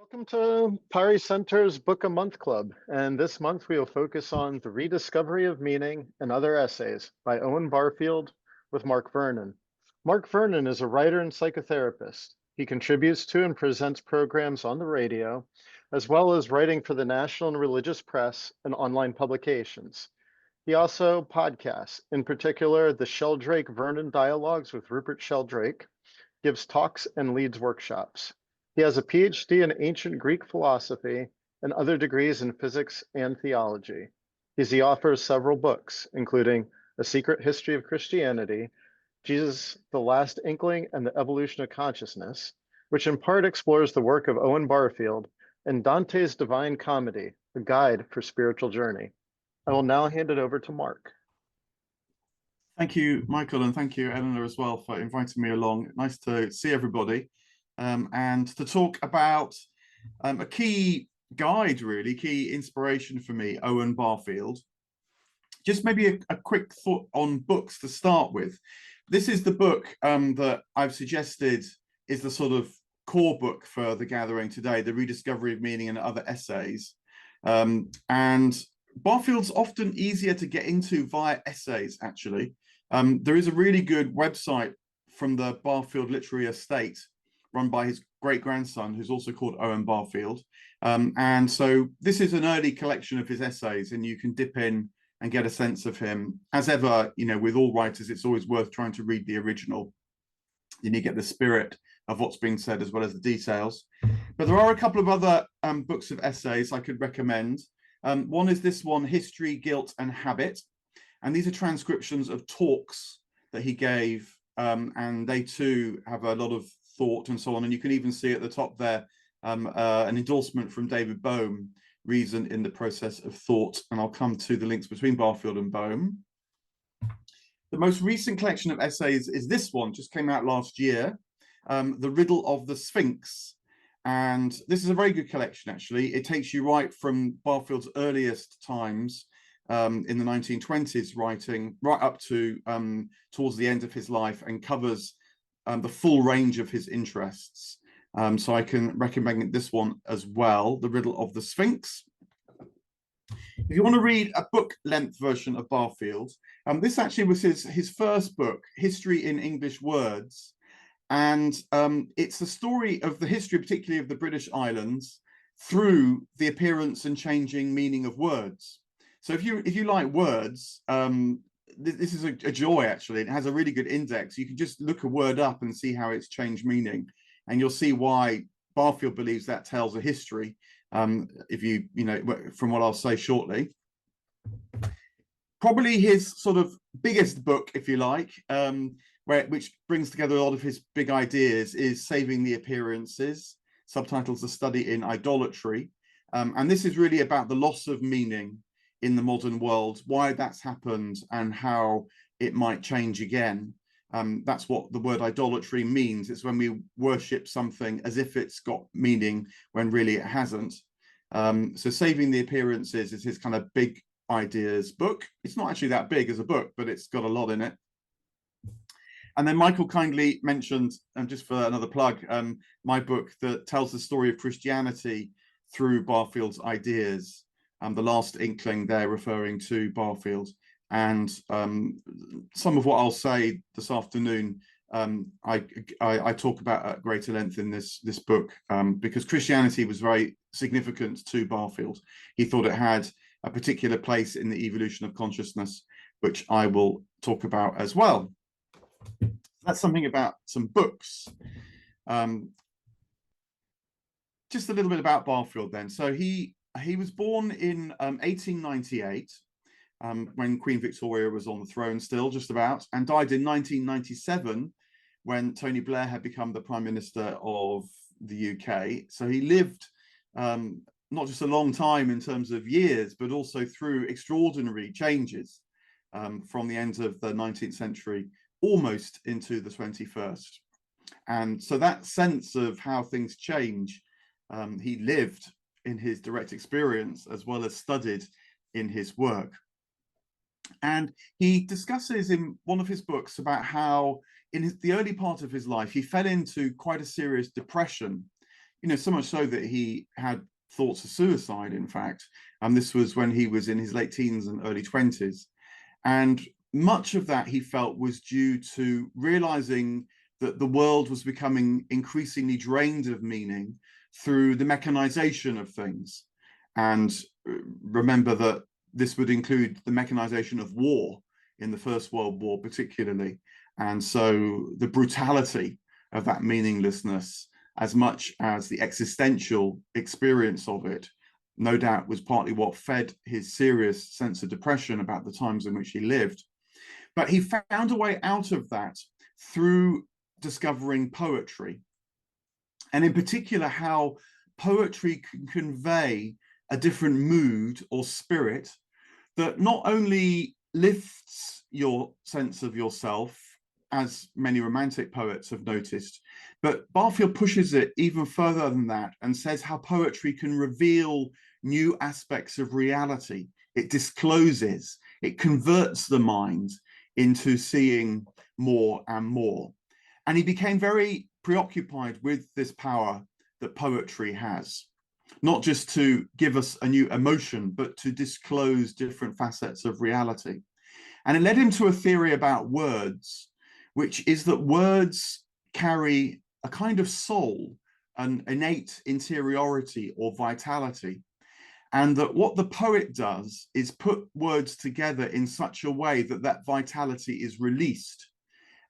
Welcome to Pari Center's Book a Month Club, and this month we will focus on The Rediscovery of Meaning and Other Essays by Owen Barfield with Mark Vernon. Mark Vernon is a writer and psychotherapist. He contributes to and presents programs on the radio, as well as writing for the national and religious press and online publications. He also podcasts, in particular the Sheldrake Vernon Dialogues with Rupert Sheldrake, gives talks and leads workshops. He has a PhD in ancient Greek philosophy and other degrees in physics and theology. He's the author of several books, including A Secret History of Christianity, Jesus, the Last Inkling, and the Evolution of Consciousness, which in part explores the work of Owen Barfield, and Dante's Divine Comedy, a guide for spiritual journey. I will now hand it over to Mark. Thank you, Michael, and thank you, Eleanor, as well, for inviting me along. Nice to see everybody and to talk about a key guide, really, key inspiration for me, Owen Barfield. Just maybe a quick thought on books to start with. This is the book that I've suggested is the sort of core book for the gathering today, The Rediscovery of Meaning and Other Essays. And Barfield's often easier to get into via essays, actually. There is a really good website from the Barfield Literary Estate run by his great-grandson, who's also called Owen Barfield. And so this is an early collection of his essays, and you can dip in and get a sense of him. As ever, you know, with all writers, it's always worth trying to read the original. Then you get the spirit of what's being said as well as the details. But there are a couple of other books of essays I could recommend. One is this one, History, Guilt and Habit. And these are transcriptions of talks that he gave, and they too have a lot of thought and so on. And you can even see at the top there an endorsement from David Bohm, Reason in the Process of Thought. And I'll come to the links between Barfield and Bohm. The most recent collection of essays is this one, just came out last year, The Riddle of the Sphinx. And this is a very good collection, actually. It takes you right from Barfield's earliest times in the 1920s, writing right up to towards the end of his life, and covers the full range of his interests. So I can recommend this one as well, The Riddle of the Sphinx. If you want to read a book-length version of Barfield, this actually was his first book, History in English Words. And it's the story of the history, particularly of the British Islands, through the appearance and changing meaning of words. So if you like words, this is a joy, actually. It has a really good index. You can just look a word up and see how it's changed meaning. And you'll see why Barfield believes that tells a history, if you know, from what I'll say shortly. Probably his sort of biggest book, if you like, which brings together a lot of his big ideas, is Saving the Appearances. Subtitles A Study in Idolatry. And this is really about the loss of meaning in the modern world, why that's happened and how it might change again. That's what the word idolatry means. It's when we worship something as if it's got meaning when really it hasn't. So Saving the Appearances is his kind of big ideas book. It's not actually that big as a book, but it's got a lot in it. And then Michael kindly mentioned, just for another plug, my book that tells the story of Christianity through Barfield's ideas. The Last Inkling there, referring to Barfield. And some of what I'll say this afternoon, I talk about at greater length in this book, because Christianity was very significant to Barfield. He thought it had a particular place in the evolution of consciousness, which I will talk about as well. That's something about some books. Just a little bit about Barfield then. So he was born in 1898, when Queen Victoria was on the throne still, just about, and died in 1997 when Tony Blair had become the Prime Minister of the UK. So he lived not just a long time in terms of years, but also through extraordinary changes from the end of the 19th century almost into the 21st. And so that sense of how things change, he lived in his direct experience as well as studied in his work. And he discusses in one of his books about how in the early part of his life, he fell into quite a serious depression. so much so that he had thoughts of suicide, in fact. And this was when he was in his late teens and early 20s. And much of that he felt was due to realizing that the world was becoming increasingly drained of meaning through the mechanization of things. And remember that this would include the mechanization of war in the First World War, particularly. And so the brutality of that meaninglessness, as much as the existential experience of it, no doubt was partly what fed his serious sense of depression about the times in which he lived. But he found a way out of that through discovering poetry, and in particular how poetry can convey a different mood or spirit that not only lifts your sense of yourself, as many romantic poets have noticed, but Barfield pushes it even further than that and says how poetry can reveal new aspects of reality. It discloses, it converts the mind into seeing more and more. And he became very preoccupied with this power that poetry has, not just to give us a new emotion, but to disclose different facets of reality. And it led him to a theory about words, which is that words carry a kind of soul, an innate interiority or vitality. And that what the poet does is put words together in such a way that that vitality is released.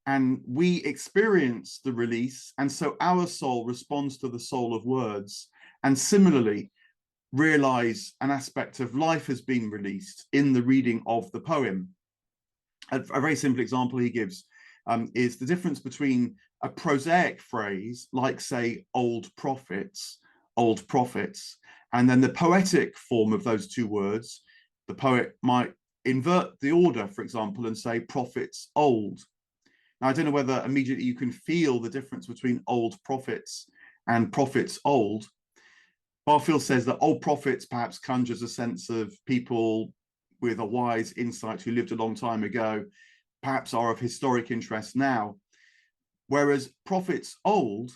And we experience the release, and so our soul responds to the soul of words. And similarly, realize an aspect of life has been released in the reading of the poem. A very simple example he gives is the difference between a prosaic phrase, like, say, old prophets, and then the poetic form of those two words. The poet might invert the order, for example, and say prophets old. Now, I don't know whether immediately you can feel the difference between old prophets and prophets old. Barfield says that old prophets perhaps conjures a sense of people with a wise insight who lived a long time ago, perhaps are of historic interest now. Whereas prophets old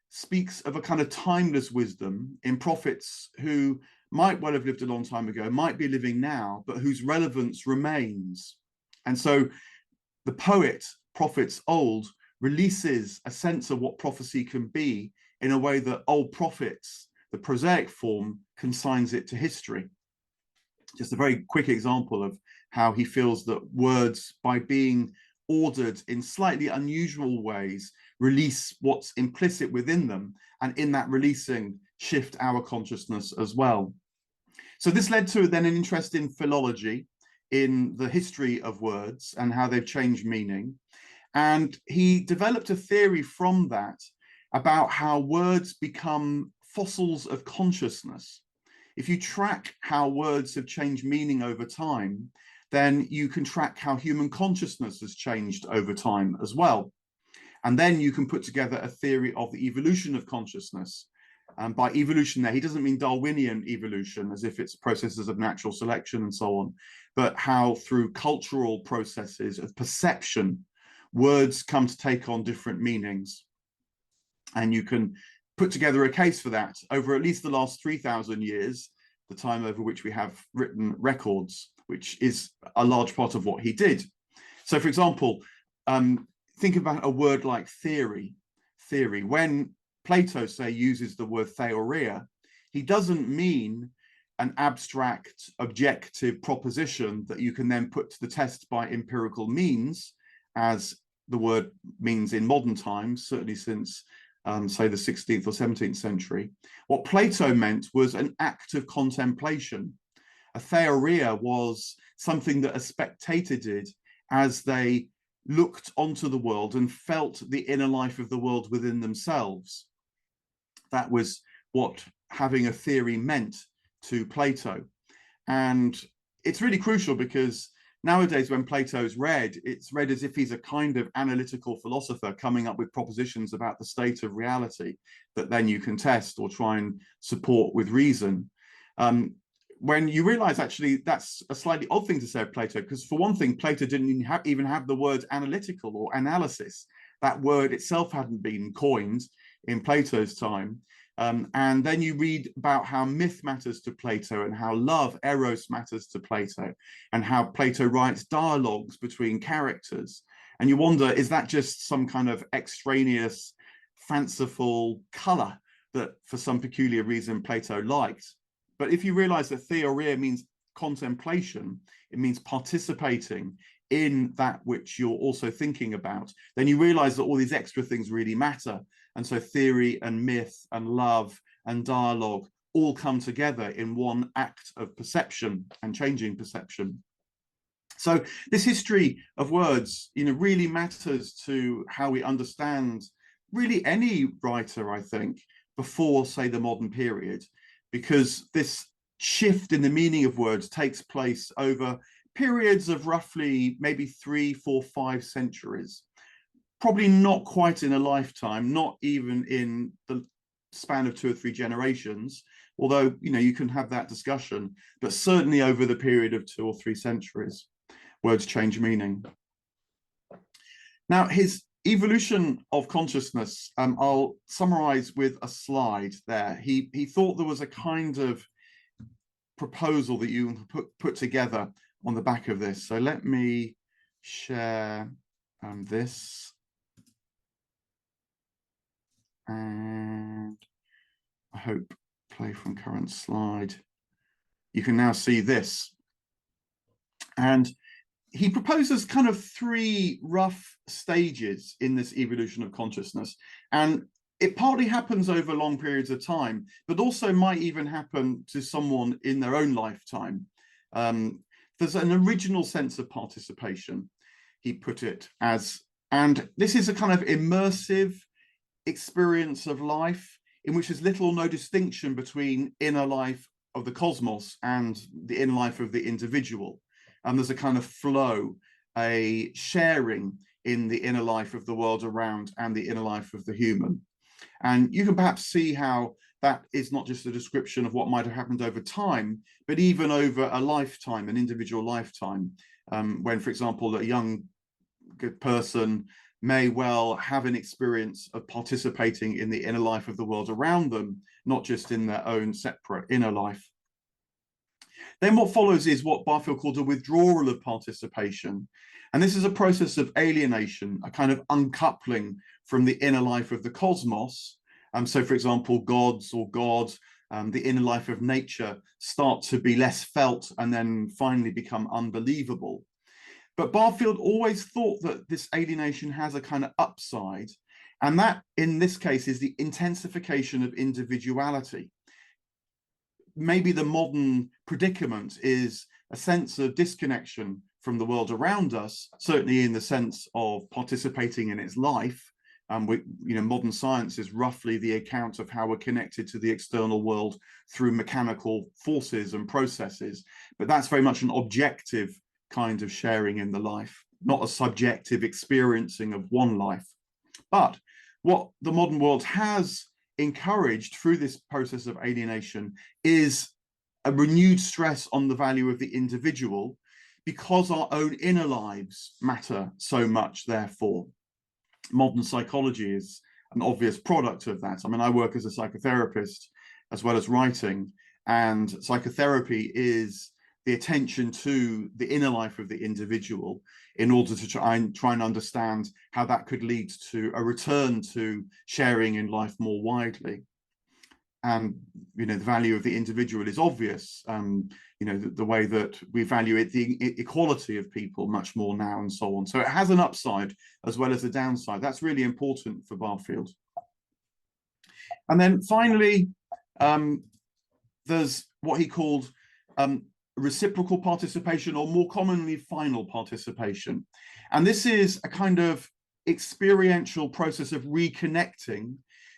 speaks of a kind of timeless wisdom in prophets who might well have lived a long time ago, might be living now, but whose relevance remains. And so the poet, prophets old, releases a sense of what prophecy can be in a way that old prophets, the prosaic form, consigns it to history. Just a very quick example of how he feels that words, by being ordered in slightly unusual ways, release what's implicit within them, and in that releasing, shift our consciousness as well. So this led to then an interest in philology, in the history of words and how they've changed meaning. And he developed a theory from that about how words become fossils of consciousness. If you track how words have changed meaning over time, then you can track how human consciousness has changed over time as well. And then you can put together a theory of the evolution of consciousness. And by evolution there, he doesn't mean Darwinian evolution, as if it's processes of natural selection and so on, but how through cultural processes of perception, words come to take on different meanings. And you can put together a case for that over at least the last 3,000 years, the time over which we have written records, which is a large part of what he did. So, for example, think about a word like theory. When Plato, say, uses the word theoria, he doesn't mean an abstract, objective proposition that you can then put to the test by empirical means, as the word means in modern times, certainly since, say, the 16th or 17th century. What Plato meant was an act of contemplation. A theoria was something that a spectator did as they looked onto the world and felt the inner life of the world within themselves. That was what having a theory meant to Plato. And it's really crucial because nowadays when Plato's read, it's read as if he's a kind of analytical philosopher coming up with propositions about the state of reality that then you can test or try and support with reason. When you realize actually that's a slightly odd thing to say of Plato, because for one thing, Plato didn't even have the word analytical or analysis. That word itself hadn't been coined in Plato's time. And then you read about how myth matters to Plato and how love, eros, matters to Plato, and how Plato writes dialogues between characters. And you wonder, is that just some kind of extraneous, fanciful color that for some peculiar reason Plato liked? But if you realize that theoria means contemplation, it means participating in that which you're also thinking about, then you realize that all these extra things really matter. And so theory and myth and love and dialogue all come together in one act of perception and changing perception. So this history of words, really matters to how we understand really any writer, I think, before, say, the modern period, because this shift in the meaning of words takes place over periods of roughly maybe 3, 4, 5 centuries. Probably not quite in a lifetime, not even in the span of 2 or 3 generations, although you can have that discussion, but certainly over the period of 2 or 3 centuries, words change meaning. Now, his evolution of consciousness, I'll summarize with a slide there. He thought there was a kind of proposal that you can put together on the back of this. So let me share this. And I hope play from current slide. You can now see this. And he proposes kind of 3 rough stages in this evolution of consciousness. And it partly happens over long periods of time, but also might even happen to someone in their own lifetime. There's an original sense of participation, he put it as, and this is a kind of immersive experience of life in which there's little or no distinction between inner life of the cosmos and the inner life of the individual. And there's a kind of flow, a sharing in the inner life of the world around and the inner life of the human. And you can perhaps see how that is not just a description of what might have happened over time, but even over a lifetime, an individual lifetime, when, for example, a young good person may well have an experience of participating in the inner life of the world around them, not just in their own separate inner life. Then what follows is what Barfield called a withdrawal of participation. And this is a process of alienation, a kind of uncoupling from the inner life of the cosmos. So, for example, gods or God, the inner life of nature start to be less felt and then finally become unbelievable. But Barfield always thought that this alienation has a kind of upside. And that, in this case, is the intensification of individuality. Maybe the modern predicament is a sense of disconnection from the world around us, certainly in the sense of participating in its life. Modern science is roughly the account of how we're connected to the external world through mechanical forces and processes. But that's very much an objective kind of sharing in the life, not a subjective experiencing of one life. But what the modern world has encouraged through this process of alienation is a renewed stress on the value of the individual, because our own inner lives matter so much, therefore. Modern psychology is an obvious product of that. I mean, I work as a psychotherapist as well as writing, and psychotherapy is the attention to the inner life of the individual in order to try and understand how that could lead to a return to sharing in life more widely. And the value of the individual is obvious. The way that we value it, the equality of people much more now, and so on. So it has an upside as well as a downside. That's really important for Barfield. And then finally, there's what he called reciprocal participation, or more commonly final participation. And this is a kind of experiential process of reconnecting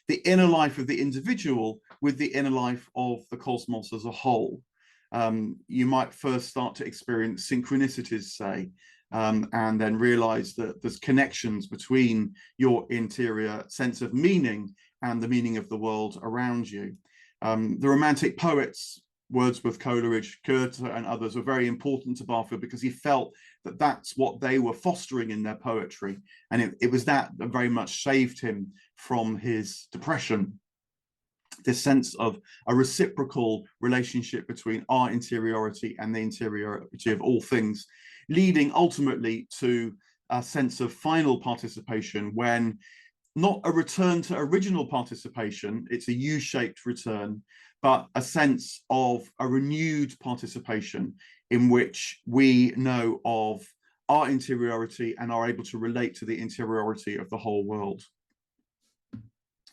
the inner life of the individual with the inner life of the cosmos as a whole. You might first start to experience synchronicities, say, and then realize that there's connections between your interior sense of meaning and the meaning of the world around you. The Romantic poets, Wordsworth, Coleridge, Goethe, and others, were very important to Barfield because he felt that that's what they were fostering in their poetry. And it was that very much saved him from his depression. this sense of a reciprocal relationship between our interiority and the interiority of all things, leading ultimately to a sense of final participation, when not a return to original participation, it's a U-shaped return, but a sense of a renewed participation in which we know of our interiority and are able to relate to the interiority of the whole world.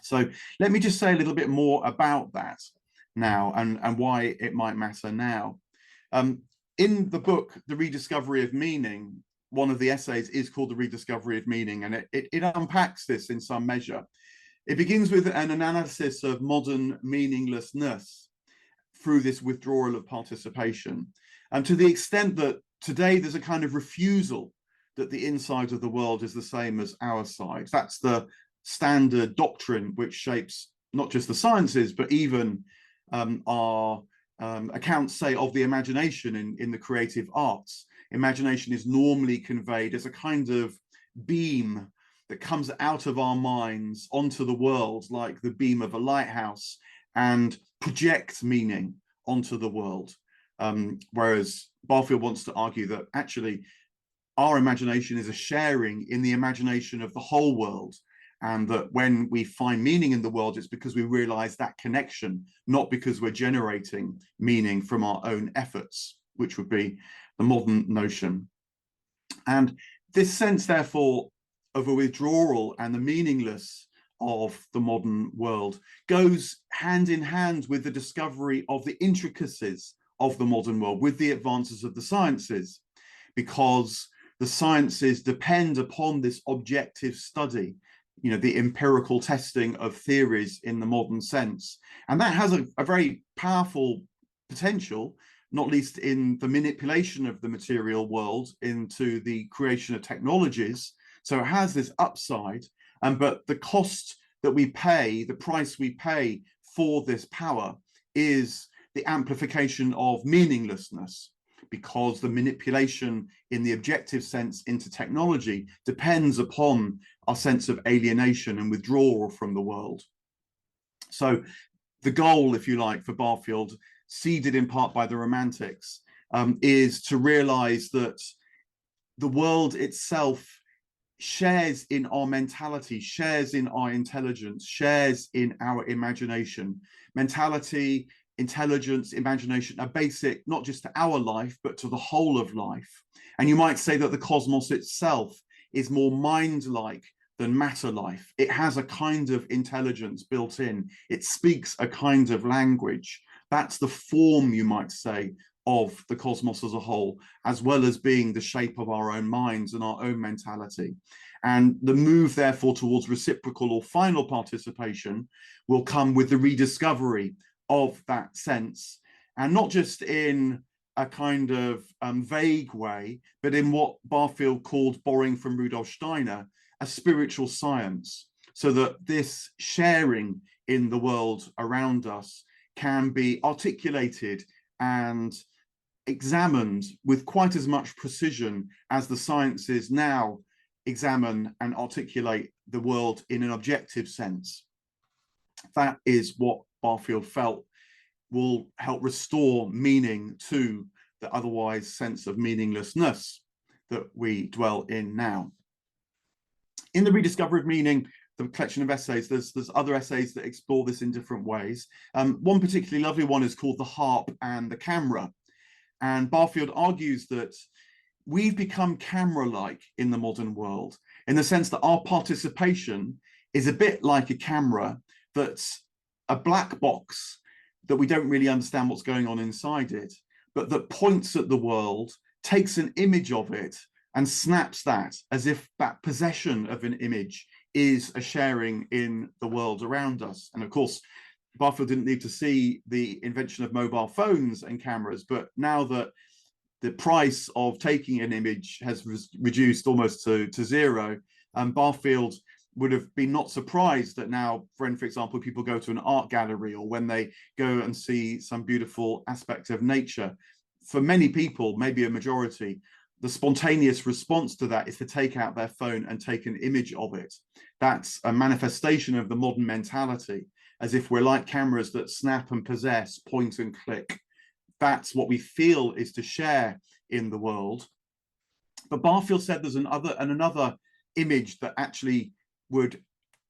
So let me just say a little bit more about that now, and why it might matter now. In the book, The Rediscovery of Meaning, one of the essays is called The Rediscovery of Meaning, and it unpacks this in some measure. It begins with an analysis of modern meaninglessness through this withdrawal of participation, and to the extent that today there's a kind of refusal that the inside of the world is the same as our side. That's the standard doctrine which shapes not just the sciences, but even our accounts, say, of the imagination in the creative arts. Imagination is normally conveyed as a kind of beam that comes out of our minds onto the world, like the beam of a lighthouse, and projects meaning onto the world. Whereas Barfield wants to argue that actually our imagination is a sharing in the imagination of the whole world, and that when we find meaning in the world, it's because we realize that connection, not because we're generating meaning from our own efforts, which would be the modern notion. And this sense, therefore, of a withdrawal and the meaningless of the modern world goes hand in hand with the discovery of the intricacies of the modern world, with the advances of the sciences, because the sciences depend upon this objective study, you know, the empirical testing of theories in the modern sense. And that has a very powerful potential, not least in the manipulation of the material world into the creation of technologies. So it has this upside, but the cost that we pay, the price we pay for this power, is the amplification of meaninglessness, because the manipulation in the objective sense into technology depends upon our sense of alienation and withdrawal from the world. So the goal, if you like, for Barfield, seeded in part by the Romantics, is to realize that the world itself shares in our mentality, shares in our intelligence, shares in our imagination. Mentality, intelligence, imagination are basic not just to our life, but to the whole of life. And you might say that the cosmos itself is more mind-like than matter-life. It has a kind of intelligence built in. It speaks a kind of language. That's the form, you might say, of the cosmos as a whole, as well as being the shape of our own minds and our own mentality. And the move, therefore, towards reciprocal or final participation will come with the rediscovery of that sense, and not just in a kind of vague way, but in what Barfield called, borrowing from Rudolf Steiner, a spiritual science, so that this sharing in the world around us can be articulated and examined with quite as much precision as the sciences now examine and articulate the world in an objective sense. That is what Barfield felt will help restore meaning to the otherwise sense of meaninglessness that we dwell in now. In The Rediscovery of Meaning, the collection of essays, there's other essays that explore this in different ways. One particularly lovely one is called The Harp and the Camera. And Barfield argues that we've become camera-like in the modern world, in the sense that our participation is a bit like a camera that's a black box that we don't really understand what's going on inside it, but that points at the world, takes an image of it, and snaps that as if that possession of an image is a sharing in the world around us. And of course, Barfield didn't need to see the invention of mobile phones and cameras, but now that the price of taking an image has reduced almost to zero, Barfield would have been not surprised that now, for example, people go to an art gallery, or when they go and see some beautiful aspect of nature, for many people, maybe a majority, the spontaneous response to that is to take out their phone and take an image of it. That's a manifestation of the modern mentality. as if we're like cameras that snap and possess, point and click. That's what we feel is to share in the world. But Barfield said there's another image that actually would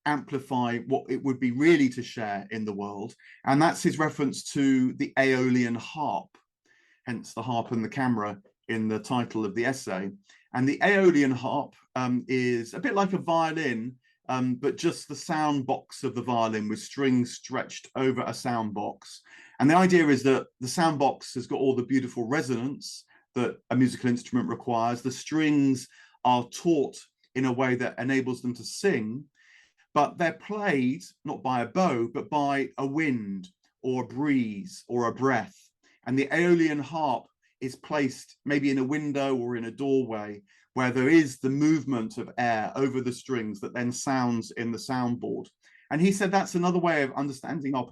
amplify what it would be really to share in the world. And that's his reference to the Aeolian harp, hence the harp and the camera in the title of the essay. And the Aeolian harp is a bit like a violin, but just the sound box of the violin with strings stretched over a sound box. And the idea is that the sound box has got all the beautiful resonance that a musical instrument requires. The strings are taut in a way that enables them to sing, but they're played not by a bow, but by a wind or a breeze or a breath. And the Aeolian harp is placed maybe in a window or in a doorway where there is the movement of air over the strings that then sounds in the soundboard. And he said that's another way of understanding our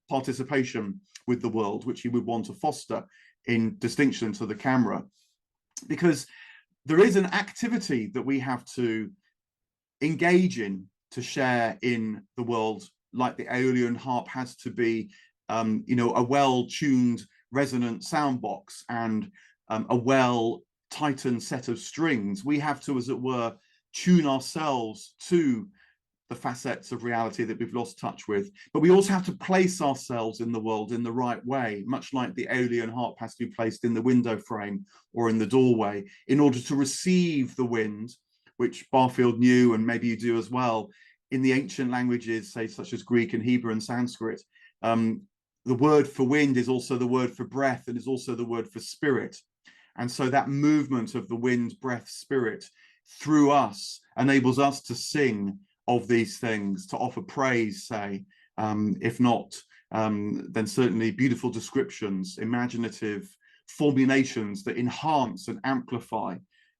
participation with the world, which he would want to foster in distinction to the camera, because there is an activity that we have to engage in to share in the world, like the Aeolian harp has to be, a well-tuned resonant sound box and a well-tightened set of strings. We have to, as it were, tune ourselves to the facets of reality that we've lost touch with. But we also have to place ourselves in the world in the right way, much like the Aeolian harp has to be placed in the window frame or in the doorway in order to receive the wind, which Barfield knew, and maybe you do as well, in the ancient languages, say, such as Greek and Hebrew and Sanskrit. The word for wind is also the word for breath and is also the word for spirit. And so that movement of the wind, breath, spirit through us enables us to sing of these things, to offer praise, say, if not, then certainly beautiful descriptions, imaginative formulations that enhance and amplify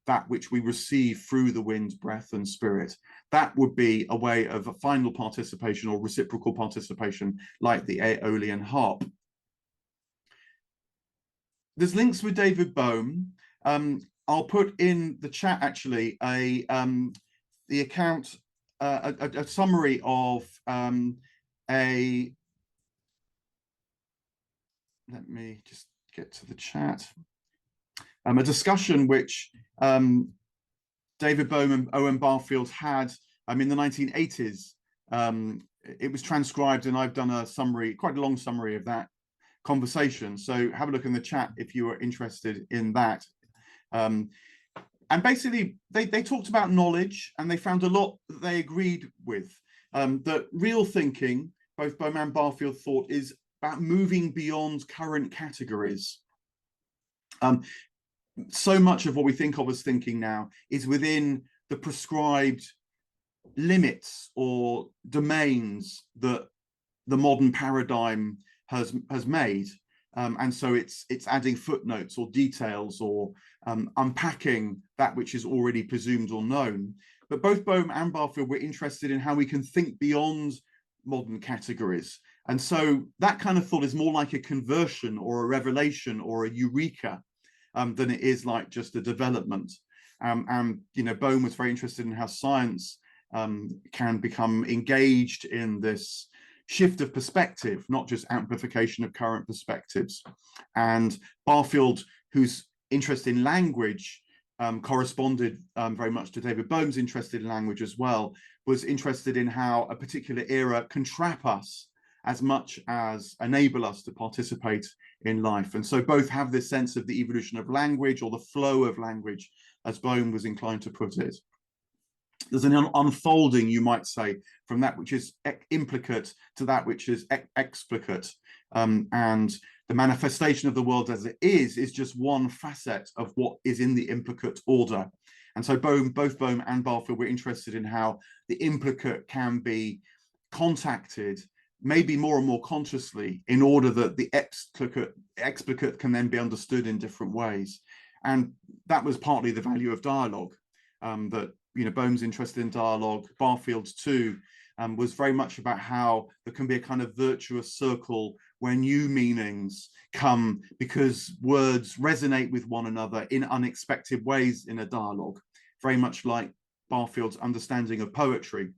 that which we receive through the wind, breath, and spirit. That would be a way of a final participation or reciprocal participation, like the Aeolian harp. There's links with David Bohm. I'll put in the chat actually the account, a summary of let me just get to the chat. A discussion which David Bohm and Owen Barfield had in the 1980s. It was transcribed, and I've done a summary, quite a long summary of that conversation. So have a look in the chat if you are interested in that. And basically, they talked about knowledge, and they found a lot that they agreed with. That real thinking, both Bohm and Barfield thought, is about moving beyond current categories. So much of what we think of as thinking now is within the prescribed limits or domains that the modern paradigm has made. And so it's adding footnotes or details or unpacking that which is already presumed or known. But both Bohm and Barfield were interested in how we can think beyond modern categories. And so that kind of thought is more like a conversion or a revelation or a eureka than it is like just a development. And Bohm was very interested in how science can become engaged in this shift of perspective, not just amplification of current perspectives. And Barfield, whose interest in language corresponded very much to David Bohm's interest in language as well, was interested in how a particular era can trap us as much as enable us to participate in life. And so both have this sense of the evolution of language, or the flow of language, as Bohm was inclined to put it. There's an unfolding, you might say, from that which is implicate to that which is explicate. And the manifestation of the world as it is just one facet of what is in the implicate order. And so both Bohm and Barfield were interested in how the implicate can be contacted, maybe more and more consciously, in order that the explicate can then be understood in different ways. And that was partly the value of dialogue, that Bohm's interested in dialogue. Barfield's too was very much about how there can be a kind of virtuous circle where new meanings come because words resonate with one another in unexpected ways in a dialogue, very much like Barfield's understanding of poetry.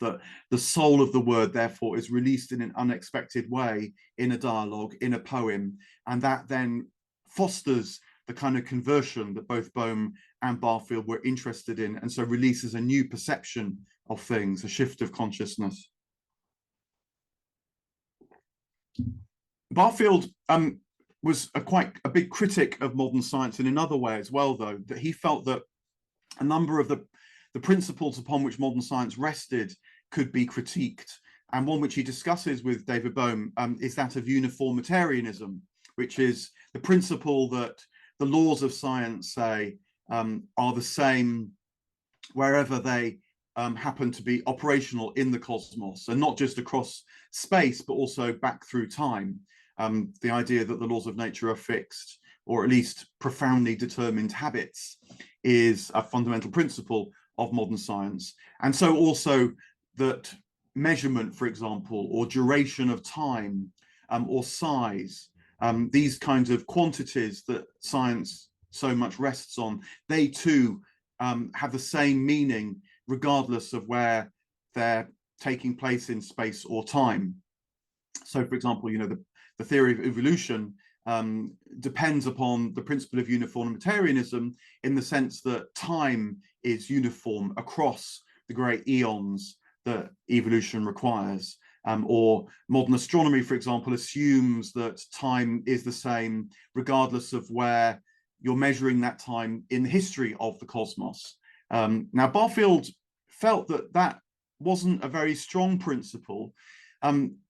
that the soul of the word, therefore, is released in an unexpected way in a dialogue, in a poem, and that then fosters the kind of conversion that both Bohm and Barfield were interested in, and so releases a new perception of things, a shift of consciousness. Barfield was quite a big critic of modern science in another way as well, though, that he felt that a number of the principles upon which modern science rested could be critiqued. And one which he discusses with David Bohm is that of uniformitarianism, which is the principle that the laws of science, say, are the same wherever they happen to be operational in the cosmos, and not just across space, but also back through time. The idea that the laws of nature are fixed, or at least profoundly determined habits, is a fundamental principle of modern science. And so also that measurement, for example, or duration of time, or size, these kinds of quantities that science so much rests on, they too have the same meaning regardless of where they're taking place in space or time. So, for example, the theory of evolution depends upon the principle of uniformitarianism in the sense that time is uniform across the great eons that evolution requires. Or modern astronomy, for example, assumes that time is the same regardless of where you're measuring that time in the history of the cosmos. Now, Barfield felt that that wasn't a very strong principle.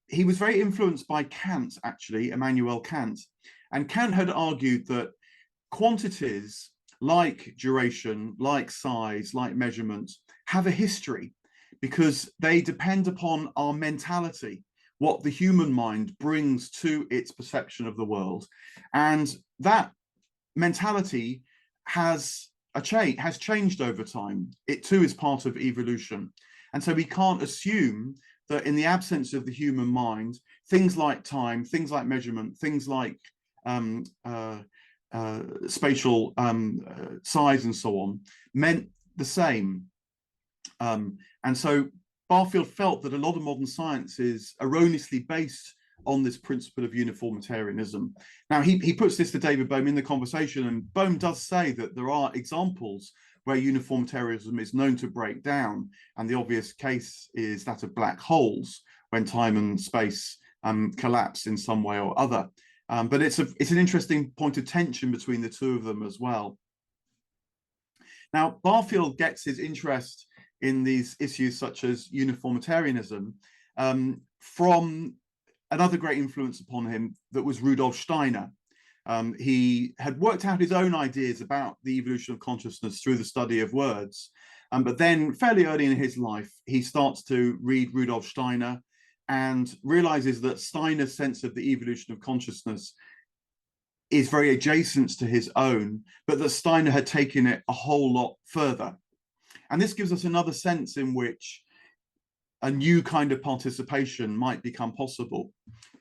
He was very influenced by Kant, actually, Immanuel Kant. And Kant had argued that quantities like duration, like size, like measurement, have a history because they depend upon our mentality, what the human mind brings to its perception of the world. And that mentality has changed over time. It too is part of evolution. And so we can't assume that in the absence of the human mind, things like time, things like measurement, things like spatial size and so on meant the same. And so Barfield felt that a lot of modern science is erroneously based on this principle of uniformitarianism. Now, he puts this to David Bohm in the conversation, and Bohm does say that there are examples where uniformitarianism is known to break down, and the obvious case is that of black holes, when time and space collapse in some way or other. But it's an interesting point of tension between the two of them as well. Now, Barfield gets his interest in these issues such as uniformitarianism from another great influence upon him that was Rudolf Steiner. He had worked out his own ideas about the evolution of consciousness through the study of words. But then fairly early in his life, he starts to read Rudolf Steiner and realizes that Steiner's sense of the evolution of consciousness is very adjacent to his own, but that Steiner had taken it a whole lot further. And this gives us another sense in which a new kind of participation might become possible.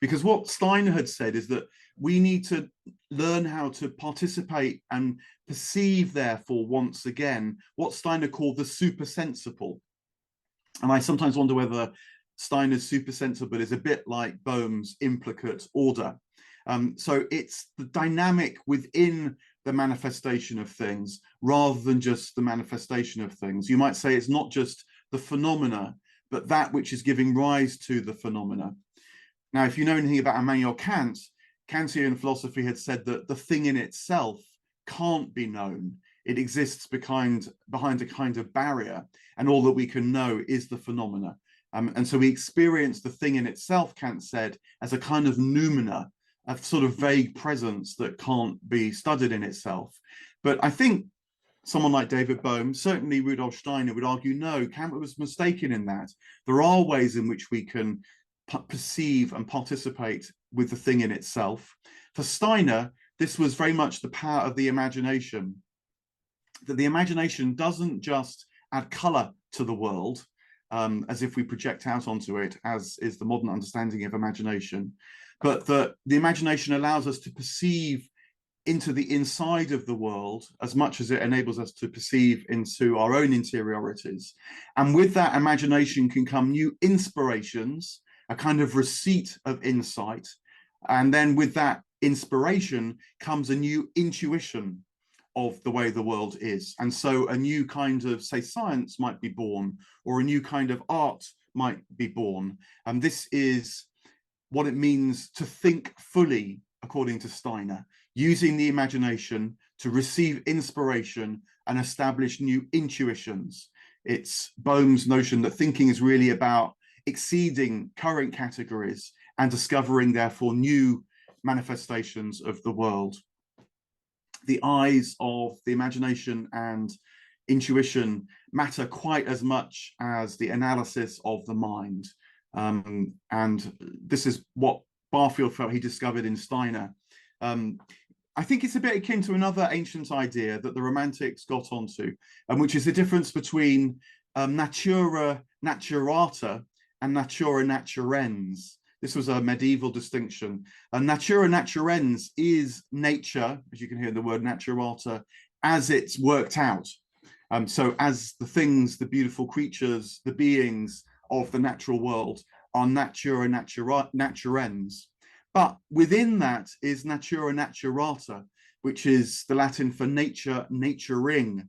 Because what Steiner had said is that we need to learn how to participate and perceive, therefore, once again, what Steiner called the supersensible. And I sometimes wonder whether Steiner's supersensible is a bit like Bohm's implicate order. So it's the dynamic within the manifestation of things rather than just the manifestation of things. You might say it's not just the phenomena, but that which is giving rise to the phenomena. Now, if you know anything about Immanuel Kant, Kantian philosophy had said that the thing in itself can't be known. It exists behind a kind of barrier, and all that we can know is the phenomena. And so we experience the thing in itself, Kant said, as a kind of noumena, a sort of vague presence that can't be studied in itself. But I think someone like David Bohm, certainly Rudolf Steiner, would argue, no, Kant was mistaken in that. There are ways in which we can perceive and participate with the thing in itself. For Steiner, this was very much the power of the imagination, that the imagination doesn't just add color to the world, as if we project out onto it, as is the modern understanding of imagination, but that the imagination allows us to perceive into the inside of the world as much as it enables us to perceive into our own interiorities. And with that imagination can come new inspirations, a kind of receipt of insight. And then with that inspiration comes a new intuition of the way the world is. And so a new kind of, say, science might be born, or a new kind of art might be born. And this is what it means to think fully, according to Steiner, using the imagination to receive inspiration and establish new intuitions. It's Bohm's notion that thinking is really about exceeding current categories and discovering, therefore, new manifestations of the world. The eyes of the imagination and intuition matter quite as much as the analysis of the mind. And this is what Barfield felt he discovered in Steiner. I think it's a bit akin to another ancient idea that the Romantics got onto, which is the difference between natura naturata and natura naturens. This was a medieval distinction. Natura naturens is nature, as you can hear the word naturata, as it's worked out. So as the things, the beautiful creatures, the beings of the natural world are natura naturens. But within that is natura naturata, which is the Latin for nature, naturing.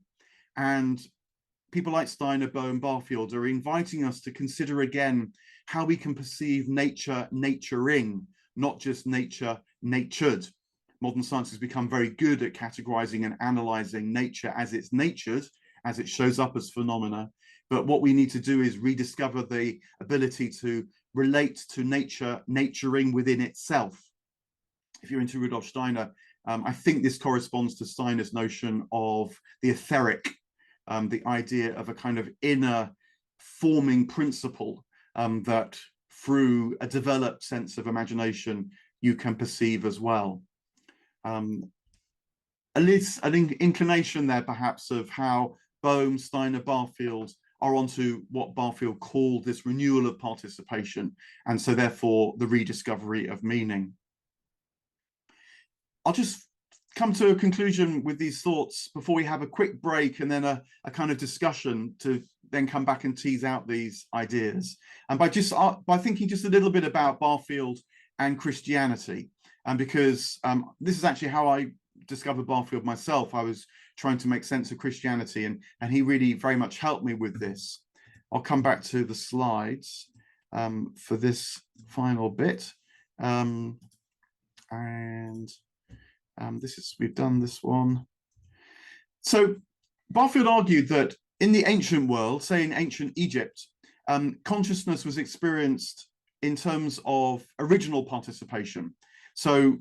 And people like Steiner, Bohm, Barfield are inviting us to consider again how we can perceive nature, naturing, not just nature, natured. Modern science has become very good at categorizing and analyzing nature as it's natured, as it shows up as phenomena. But what we need to do is rediscover the ability to relate to nature, naturing within itself. If you're into Rudolf Steiner, I think this corresponds to Steiner's notion of the etheric, the idea of a kind of inner forming principle that through a developed sense of imagination you can perceive as well. At least an inclination there perhaps of how Bohm, Steiner, Barfield are onto what Barfield called this renewal of participation, and so therefore the rediscovery of meaning. I'll just come to a conclusion with these thoughts before we have a quick break and then a kind of discussion to then come back and tease out these ideas. And by thinking just a little bit about Barfield and Christianity, and because this is actually how I discovered Barfield myself. I was trying to make sense of Christianity, and he really very much helped me with this. I'll come back to the slides for this final bit. We've done this one. So Barfield argued that in the ancient world, say in ancient Egypt, consciousness was experienced in terms of original participation. So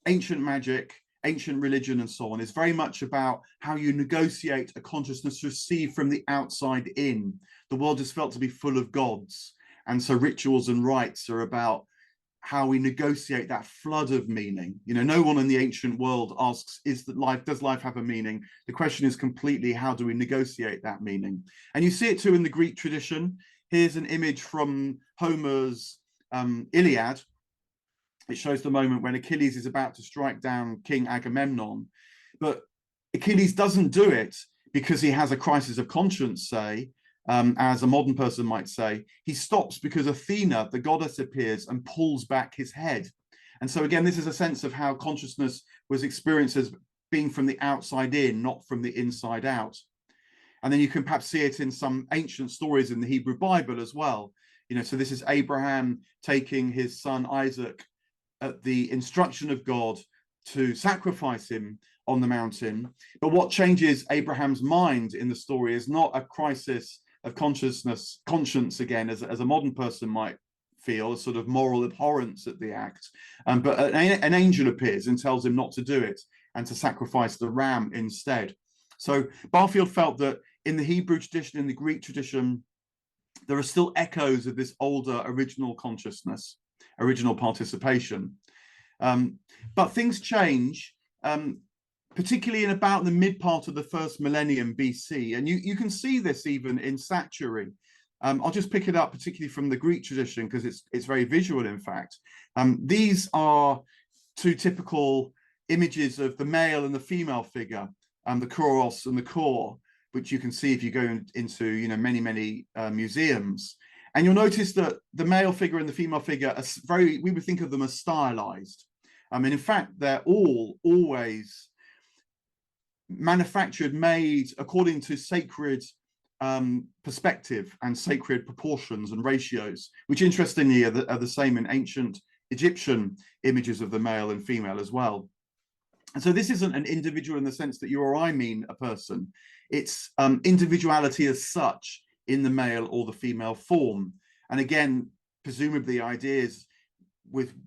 ancient magic, ancient religion, and so on is very much about how you negotiate a consciousness received from the outside in. The world is felt to be full of gods, and so rituals and rites are about how we negotiate that flood of meaning. You know, no one in the ancient world asks, does life have a meaning? The question is completely, how do we negotiate that meaning? And you see it too in the Greek tradition. Here's an image from Homer's Iliad. It shows the moment when Achilles is about to strike down King Agamemnon, but Achilles doesn't do it because he has a crisis of conscience, say, as a modern person might say. He stops because Athena, the goddess, appears and pulls back his head. And so again, this is a sense of how consciousness was experienced as being from the outside in, not from the inside out. And then you can perhaps see it in some ancient stories in the Hebrew Bible as well. You know, so this is Abraham taking his son Isaac at the instruction of God to sacrifice him on the mountain. But what changes Abraham's mind in the story is not a crisis of conscience again, as a modern person might feel, a sort of moral abhorrence at the act, but an angel appears and tells him not to do it and to sacrifice the ram instead. So Barfield felt that in the Hebrew tradition, in the Greek tradition, there are still echoes of this older original consciousness, original participation. But things change, particularly in about the mid part of the first millennium BC. And you can see this even in statuary. I'll just pick it up particularly from the Greek tradition because it's very visual, in fact. These are two typical images of the male and the female figure, the choros and the core, which you can see if you go into many museums. And you'll notice that the male figure and the female figure are we would think of them as stylized. I mean, in fact, they're always manufactured, made according to sacred perspective and sacred proportions and ratios, which interestingly are the same in ancient Egyptian images of the male and female as well. And so this isn't an individual in the sense that you or I mean a person. It's individuality as such in the male or the female form. And again, presumably the idea is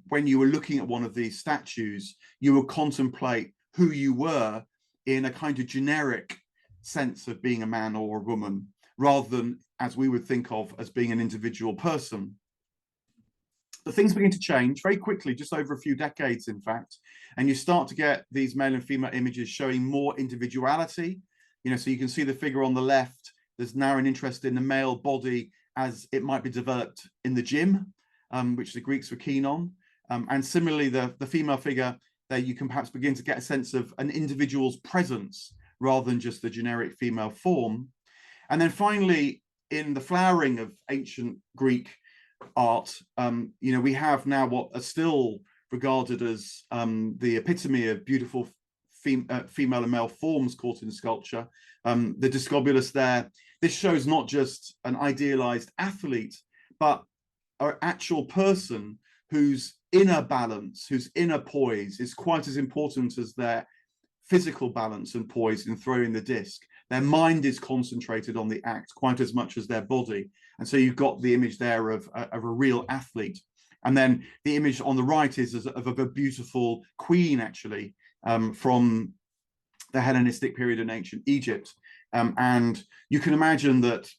when you were looking at one of these statues, you would contemplate who you were in a kind of generic sense of being a man or a woman, rather than as we would think of as being an individual person. But things begin to change very quickly, just over a few decades, in fact, and you start to get these male and female images showing more individuality. So you can see the figure on the left. There's now an interest in the male body as it might be developed in the gym, which the Greeks were keen on. And similarly, the female figure, there you can perhaps begin to get a sense of an individual's presence rather than just the generic female form. And then finally, in the flowering of ancient Greek art, we have now what are still regarded as the epitome of beautiful female and male forms caught in sculpture. The discobulus there, this shows not just an idealized athlete, but an actual person whose inner balance, whose inner poise is quite as important as their physical balance and poise in throwing the disc. Their mind is concentrated on the act quite as much as their body. And so you've got the image there of a real athlete. And then the image on the right is of a beautiful queen, actually, from the Hellenistic period in ancient Egypt. And you can imagine that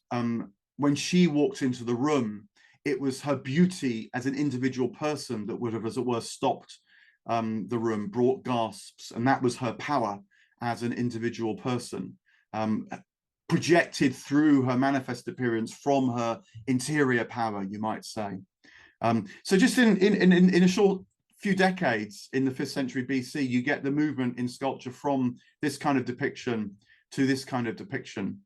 when she walked into the room, it was her beauty as an individual person that would have, as it were, stopped the room, brought gasps, and that was her power as an individual person, projected through her manifest appearance from her interior power, you might say. So just in a short few decades in the 5th century BC, you get the movement in sculpture from this kind of depiction to this kind of depiction.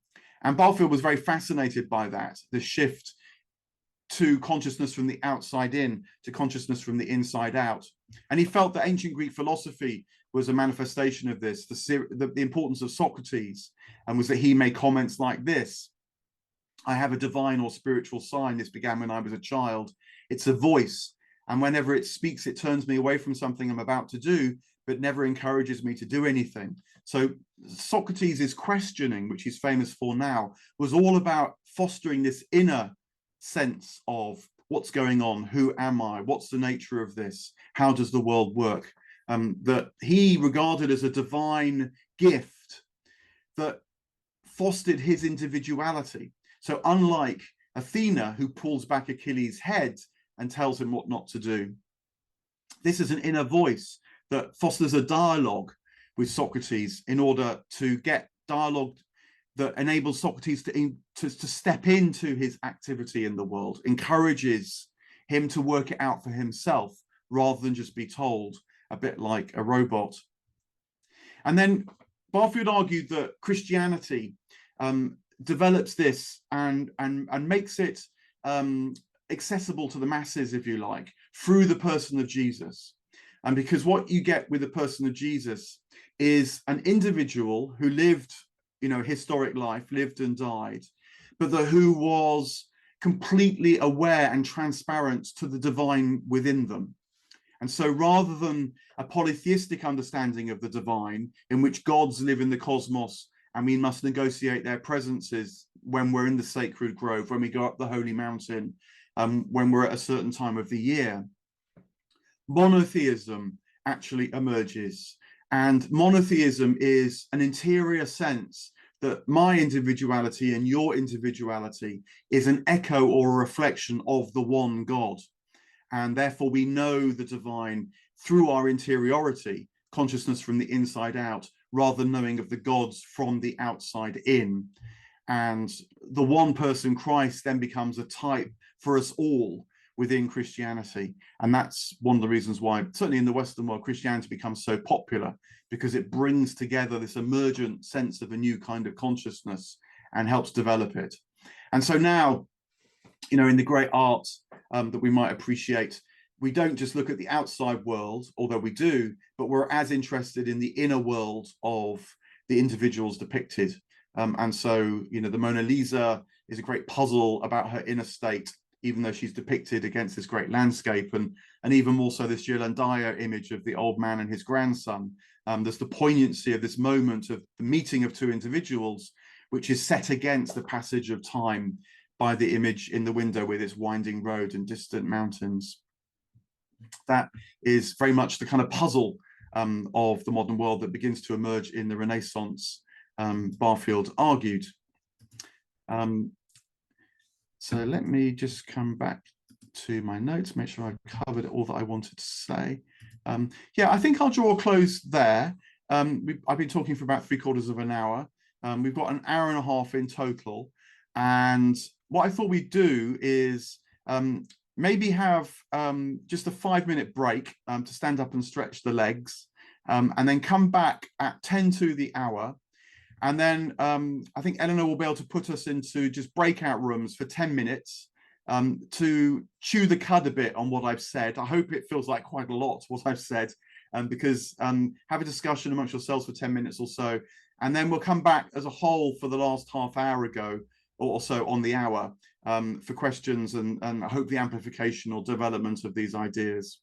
And Barfield was very fascinated by that, the shift to consciousness from the outside in to consciousness from the inside out. And he felt that ancient Greek philosophy was a manifestation of this, the importance of Socrates, and was that he made comments like this: I have a divine or spiritual sign. This began when I was a child. It's a voice, and whenever it speaks, it turns me away from something I'm about to do, but never encourages me to do anything. So Socrates' questioning, which he's famous for now, was all about fostering this inner sense of what's going on, who am I, what's the nature of this, how does the world work, that he regarded as a divine gift that fostered his individuality. So unlike Athena, who pulls back Achilles' head and tells him what not to do, this is an inner voice that fosters a dialogue with Socrates in order to get dialogue that enables Socrates to step into his activity in the world, encourages him to work it out for himself rather than just be told, a bit like a robot. And then Barfield argued that Christianity develops this and makes it accessible to the masses, if you like, through the person of Jesus. And because what you get with the person of Jesus is an individual who lived, historic life, lived and died, but who was completely aware and transparent to the divine within them. And so rather than a polytheistic understanding of the divine, in which gods live in the cosmos and we must negotiate their presences when we're in the sacred grove, when we go up the holy mountain, when we're at a certain time of the year, monotheism actually emerges. And monotheism is an interior sense that my individuality and your individuality is an echo or a reflection of the one God. And therefore we know the divine through our interiority, consciousness from the inside out, rather than knowing of the gods from the outside in. And the one person, Christ, then becomes a type for us all, within Christianity. And that's one of the reasons why, certainly in the Western world, Christianity becomes so popular, because it brings together this emergent sense of a new kind of consciousness and helps develop it. And so now, you know, in the great art that we might appreciate, we don't just look at the outside world, although we do, but we're as interested in the inner world of the individuals depicted. And so, you know, the Mona Lisa is a great puzzle about her inner state, even though she's depicted against this great landscape, and even more so this Ghirlandaio image of the old man and his grandson. There's the poignancy of this moment of the meeting of two individuals, which is set against the passage of time by the image in the window with its winding road and distant mountains. That is very much the kind of puzzle of the modern world that begins to emerge in the Renaissance, Barfield argued. So let me just come back to my notes, make sure I covered all that I wanted to say. Yeah, I think I'll draw a close there. I've been talking for about 3/4 of an hour. We've got an hour and a half in total. And what I thought we'd do is maybe have just a 5-minute break to stand up and stretch the legs, and then come back at 10 to the hour. And then I think Eleanor will be able to put us into just breakout rooms for 10 minutes to chew the cud a bit on what I've said. I hope it feels like quite a lot what I've said, because have a discussion amongst yourselves for 10 minutes or so. And then we'll come back as a whole for the last half hour ago or so on the hour for questions and I hope the amplification or development of these ideas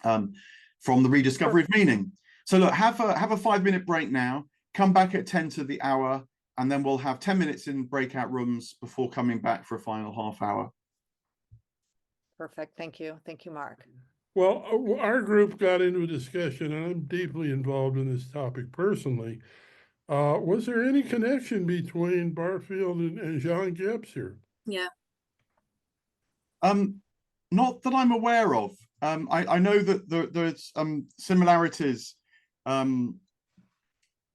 from the rediscovery of meaning. So look, have a 5-minute break now. Come back at 10 to the hour, and then we'll have 10 minutes in breakout rooms before coming back for a final half hour. Perfect. Thank you. Thank you, Mark. Well, our group got into a discussion, and I'm deeply involved in this topic personally. Was there any connection between Barfield and Jean Gebser? Yeah. Not that I'm aware of. I know that there's similarities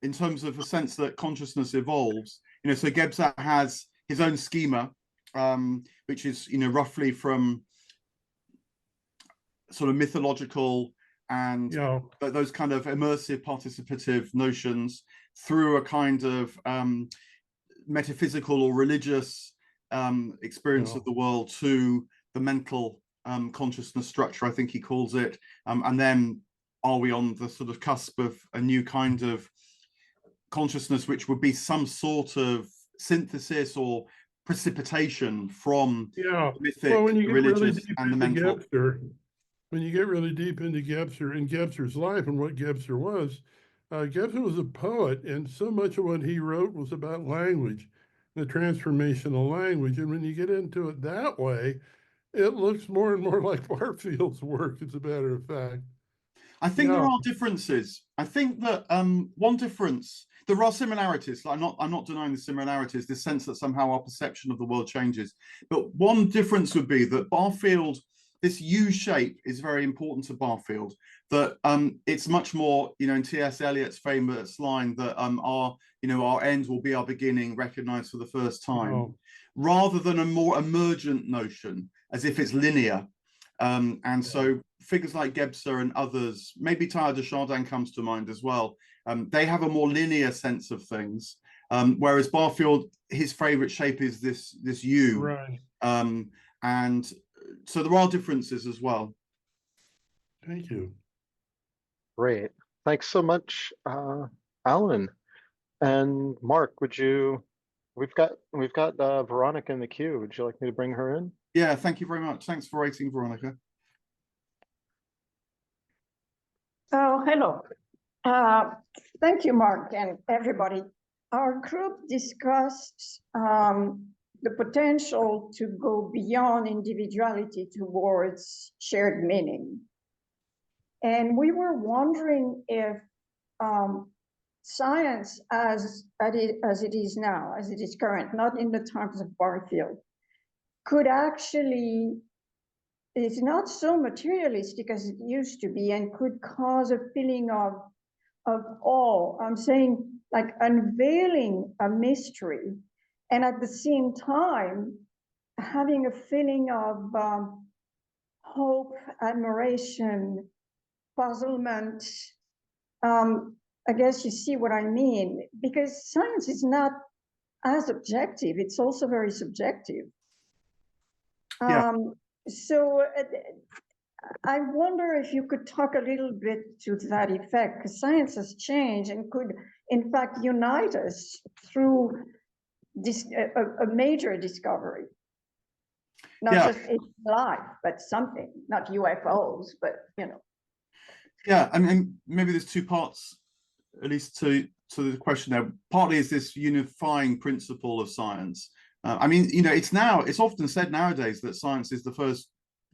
in terms of a sense that consciousness evolves. You know, so Gebser has his own schema, which is, you know, roughly from sort of mythological and those kind of immersive participative notions through a kind of metaphysical or religious experience of the world to the mental consciousness structure, I think he calls it. And then are we on the sort of cusp of a new kind of consciousness, which would be some sort of synthesis or precipitation from the mythic, the religious, and the mental. When you get really deep into Gebser and Gebser's life and what Gebser was a poet, and so much of what he wrote was about language, the transformation of language. And when you get into it that way, it looks more and more like Barfield's work, as a matter of fact. I think there are differences. I think that one difference, there are similarities. I'm not denying the similarities, this sense that somehow our perception of the world changes. But one difference would be that Barfield, this U shape is very important to Barfield, that it's much more, you know, in T.S. Eliot's famous line that our end will be our beginning, recognized for the first time, rather than a more emergent notion, as if it's linear. So figures like Gebser and others, maybe Teilhard de Chardin comes to mind as well, they have a more linear sense of things, whereas Barfield, his favorite shape is this U. Right. And so there are differences as well. Thank you. Great. Thanks so much, Alan. And Mark, we've got Veronica in the queue. Would you like me to bring her in? Yeah, thank you very much. Thanks for waiting, Veronica. Oh, hello. Thank you, Mark, and everybody. Our group discussed the potential to go beyond individuality towards shared meaning. And we were wondering if science as it is now, as it is current, not in the times of Barfield, could actually, it's not so materialistic as it used to be, and could cause a feeling of awe. I'm saying, like, unveiling a mystery, and at the same time having a feeling of hope, admiration, puzzlement. I guess you see what I mean, because science is not as objective, it's also very subjective. Yeah. So I wonder if you could talk a little bit to that effect, because science has changed and could, in fact, unite us through this a major discovery. Not Yeah. just in life, but something, not UFOs, but you know. Yeah, I mean, maybe there's two parts, at least to the question there. Partly is this unifying principle of science. I mean, you know, it's often said nowadays that science is the first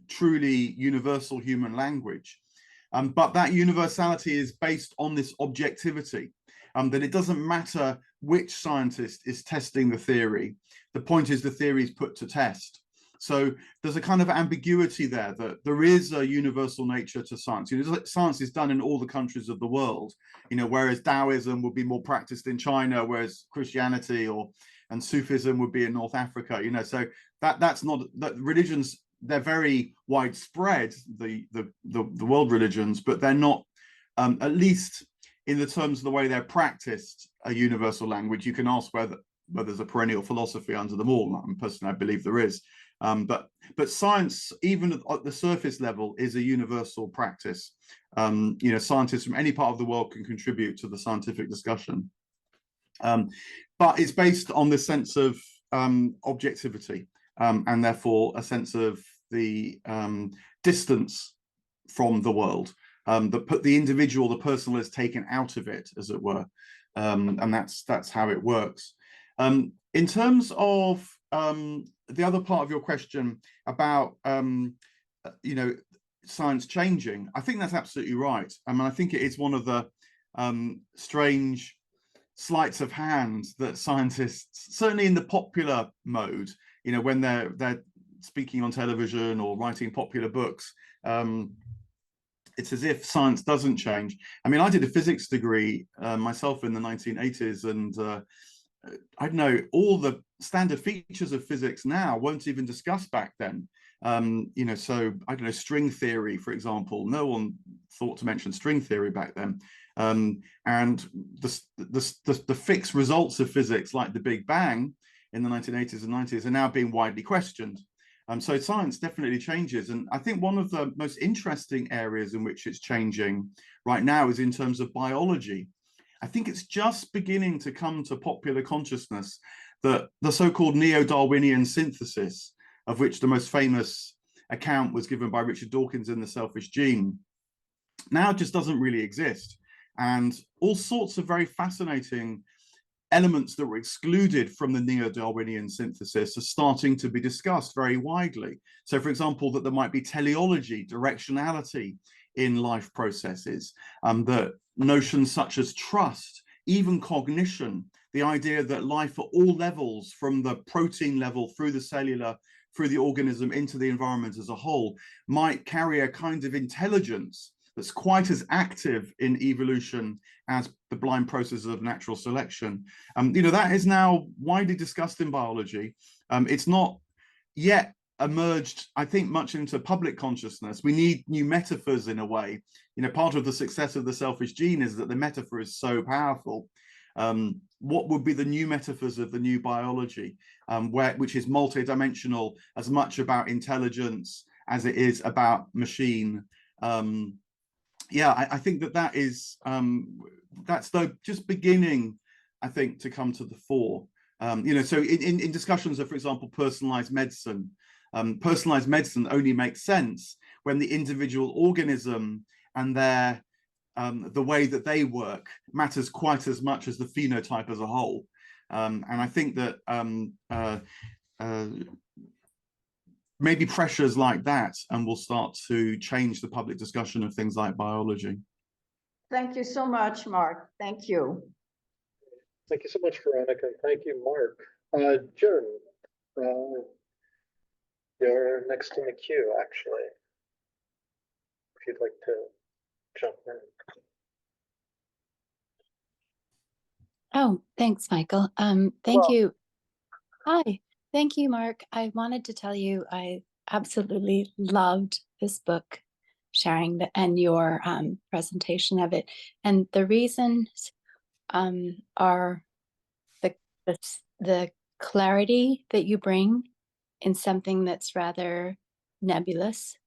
truly universal human language. But that universality is based on this objectivity, that it doesn't matter which scientist is testing the theory. The point is the theory is put to test. So there's a kind of ambiguity there, that there is a universal nature to science. You know, science is done in all the countries of the world, you know, whereas Taoism would be more practiced in China, whereas Christianity and Sufism would be in North Africa, you know, so that's not, that religions, they're very widespread, the world religions, but they're not, at least in the terms of the way they're practiced, a universal language. You can ask whether there's a perennial philosophy under them all. Personally, I believe there is. But science, even at the surface level, is a universal practice. You know, scientists from any part of the world can contribute to the scientific discussion. But it's based on this sense of objectivity, and therefore a sense of the distance from the world, that put the individual, the personal, is taken out of it, as it were, and that's how it works. In terms of the other part of your question about you know, science changing, I think that's absolutely right. I mean, I think it is one of the strange sleights of hand that scientists, certainly in the popular mode, you know, when they're speaking on television or writing popular books, it's as if science doesn't change. I mean, I did a physics degree myself in the 1980s, and I don't know, all the standard features of physics now weren't even discussed back then. You know, so I don't know, string theory, for example, no one thought to mention string theory back then. And the fixed results of physics, like the Big Bang in the 1980s and 90s, are now being widely questioned. So science definitely changes. And I think one of the most interesting areas in which it's changing right now is in terms of biology. I think it's just beginning to come to popular consciousness that the so-called neo-Darwinian synthesis, of which the most famous account was given by Richard Dawkins in The Selfish Gene, now just doesn't really exist. And all sorts of very fascinating elements that were excluded from the neo-Darwinian synthesis are starting to be discussed very widely. So, for example, that there might be teleology, directionality in life processes, that notions such as trust, even cognition, the idea that life at all levels, from the protein level through the cellular, through the organism into the environment as a whole, might carry a kind of intelligence that's quite as active in evolution as the blind processes of natural selection. You know, that is now widely discussed in biology. It's not yet emerged, I think, much into public consciousness. We need new metaphors in a way. You know, part of the success of The Selfish Gene is that the metaphor is so powerful. What would be the new metaphors of the new biology, which is multidimensional, as much about intelligence as it is about machine? Yeah, I think that is that's though just beginning, I think, to come to the fore. You know, so in discussions of, for example, personalized medicine only makes sense when the individual organism and their the way that they work matters quite as much as the phenotype as a whole. And I think that maybe pressures like that and will start to change the public discussion of things like biology. Thank you so much, Mark. Thank you. Thank you so much, Veronica. Thank you, Mark. June, you're next in the queue, actually, if you'd like to jump in. Oh, thanks, Michael. Thank you. Hi. Thank you, Mark. I wanted to tell you I absolutely loved this book, sharing and your presentation of it. And the reasons are the clarity that you bring in something that's rather nebulous.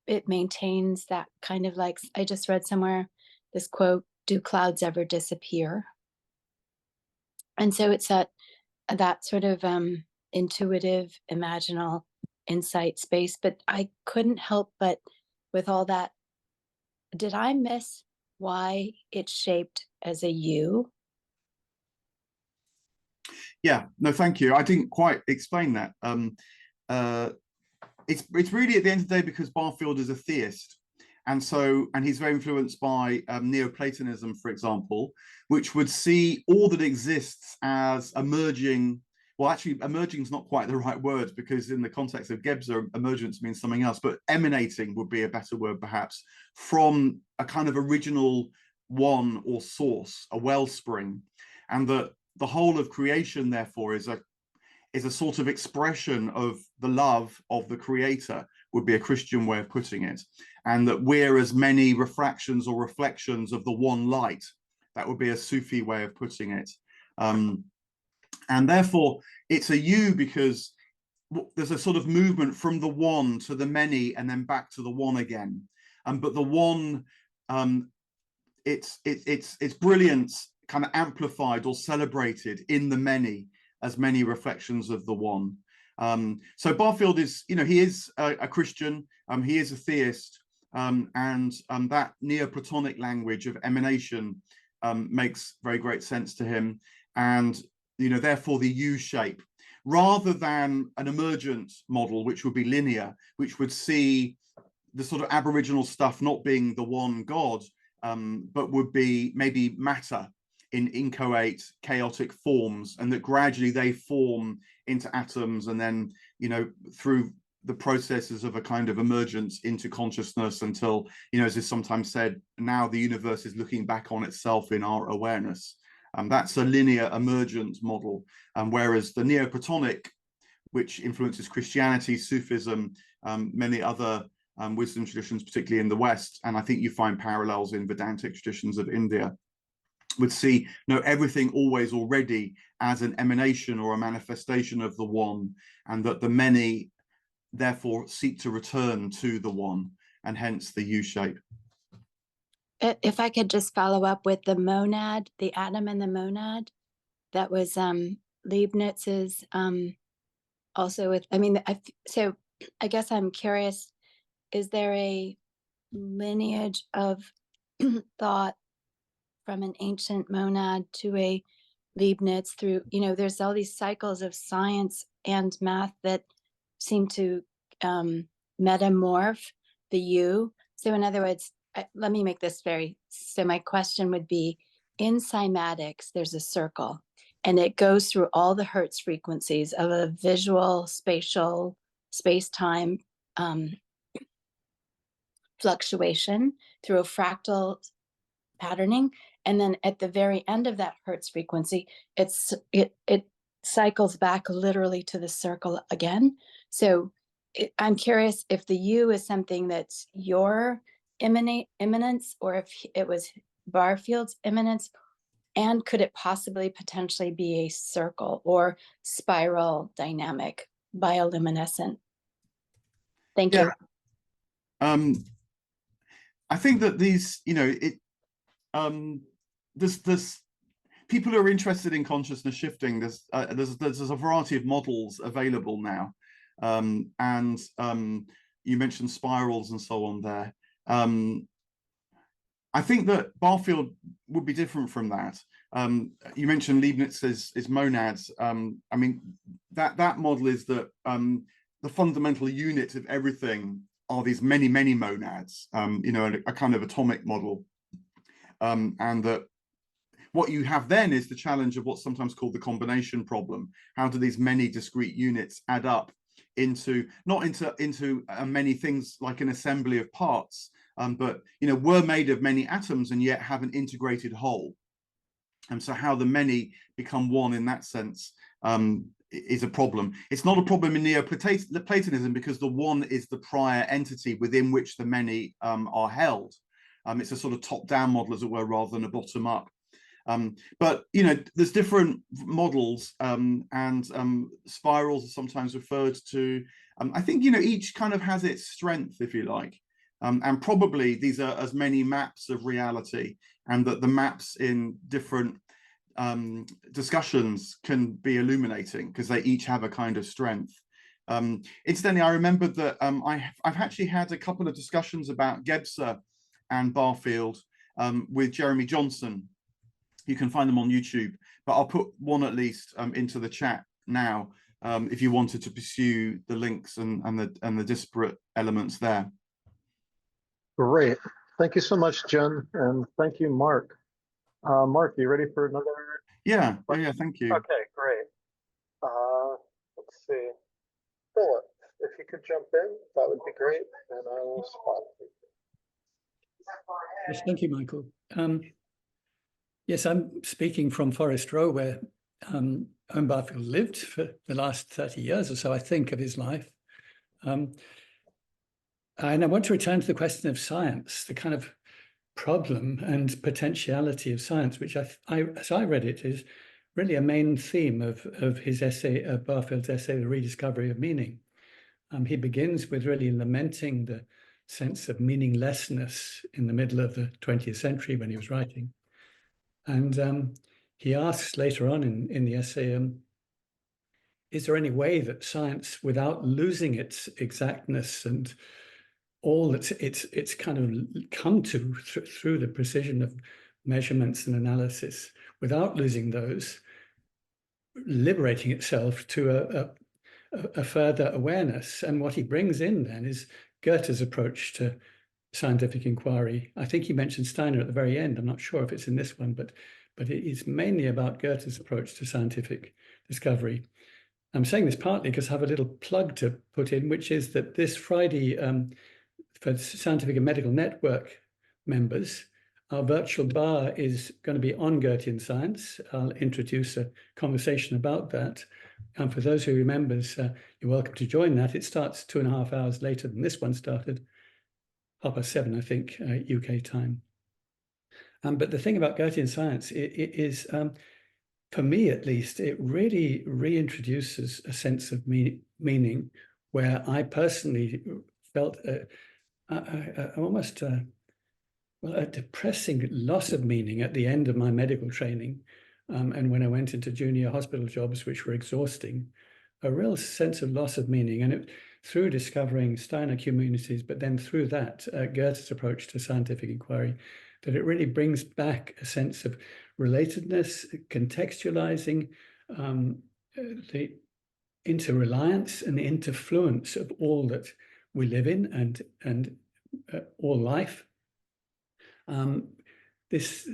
It maintains that kind of, like, I just read somewhere this quote, "Do clouds ever disappear?" And so it's that sort of intuitive, imaginal insight space. But I couldn't help but, with all that, did I miss why it's shaped as a U? Yeah, no, thank you. I didn't quite explain that. It's really, at the end of the day, because Barfield is a theist, and he's very influenced by Neoplatonism, for example, which would see all that exists as emerging. Well, actually, emerging is not quite the right word, because in the context of Gebser, emergence means something else, but emanating would be a better word, perhaps, from a kind of original one or source, a wellspring, and that the whole of creation, therefore, is a sort of expression of the love of the creator, would be a Christian way of putting it. And that we're as many refractions or reflections of the one light. That would be a Sufi way of putting it. And therefore, it's a you because there's a sort of movement from the one to the many and then back to the one again. But the one, its brilliance kind of amplified or celebrated in the many, as many reflections of the one. So Barfield is, he is a Christian, he is a theist, and that Neoplatonic language of emanation makes very great sense to him. And, therefore the U shape, rather than an emergent model, which would be linear, which would see the sort of aboriginal stuff not being the one God, but would be maybe matter in inchoate, chaotic forms, and that gradually they form into atoms, and then, through the processes of a kind of emergence into consciousness, until, as is sometimes said, now the universe is looking back on itself in our awareness. That's a linear emergent model. Whereas the Neoplatonic, which influences Christianity, Sufism, many other wisdom traditions, particularly in the West, and I think you find parallels in Vedantic traditions of India, would see everything always already as an emanation or a manifestation of the one, and that the many therefore seek to return to the one, and hence the U shape. If I could just follow up with the monad, the atom and the monad, that was Leibniz's also with, so I guess I'm curious, is there a lineage of thought from an ancient monad to a Leibniz through, there's all these cycles of science and math that seem to metamorph the U. So in other words, let me make this so my question would be, in cymatics, there's a circle, and it goes through all the Hertz frequencies of a visual, spatial, space-time fluctuation through a fractal patterning. And then at the very end of that Hertz frequency, it cycles back literally to the circle again. So I'm curious if the U is something that's your immanence, or if it was Barfield's immanence, and could it possibly potentially be a circle or spiral dynamic, bioluminescent? Thank you. I think that these, there's people who are interested in consciousness shifting. There's a variety of models available now, and you mentioned spirals and so on there. I think that Barfield would be different from that. You mentioned Leibniz's monads. That model is that the fundamental unit of everything are these many monads, a kind of atomic model. And that what you have then is the challenge of what's sometimes called the combination problem. How do these many discrete units add up into, not into many things like an assembly of parts, but were made of many atoms and yet have an integrated whole. And so how the many become one in that sense is a problem. It's not a problem in Neoplatonism because the one is the prior entity within which the many are held. It's a sort of top-down model, as it were, rather than a bottom-up. But you know, there's different models, and spirals are sometimes referred to. I think, you know, each kind of has its strength, if you like, and probably these are as many maps of reality, and that the maps in different discussions can be illuminating because they each have a kind of strength. Incidentally, I remembered that I've actually had a couple of discussions about Gebser and Barfield with Jeremy Johnson. You can find them on YouTube, but I'll put one at least into the chat now if you wanted to pursue the links and the disparate elements there. Great. Thank you so much, Jen, and thank you, Mark. Mark, you ready for another? Yeah, thank you. Okay, great. Let's see. Philip, if you could jump in, that would be great, and I will spot you. Yes, thank you, Michael. Yes, I'm speaking from Forest Row, where Owen Barfield lived for the last 30 years or so, I think, of his life. And I want to return to the question of science, the kind of problem and potentiality of science, which as I read it, is really a main theme of his essay, Barfield's essay, The Rediscovery of Meaning. He begins with really lamenting the sense of meaninglessness in the middle of the 20th century when he was writing. And he asks later on in the essay, is there any way that science, without losing its exactness and all that it's kind of come to through the precision of measurements and analysis, without losing those, liberating itself to a further awareness? And what he brings in then is Goethe's approach to scientific inquiry. I think he mentioned Steiner at the very end. I'm not sure if it's in this one, but it's mainly about Goethe's approach to scientific discovery. I'm saying this partly because I have a little plug to put in, which is that this Friday, for Scientific and Medical Network members, our virtual bar is going to be on Goethean science. I'll introduce a conversation about that. And for those who remember, you're welcome to join that. It starts 2.5 hours later than this one started, 7:30, I think, UK time. But the thing about Goethean science is, for me at least, it really reintroduces a sense of meaning where I personally felt almost a depressing loss of meaning at the end of my medical training. And when I went into junior hospital jobs, which were exhausting, a real sense of loss of meaning. And through discovering Steiner communities, but then through that, Goethe's approach to scientific inquiry, that it really brings back a sense of relatedness, contextualizing, the interreliance and the interfluence of all that we live in and all life. This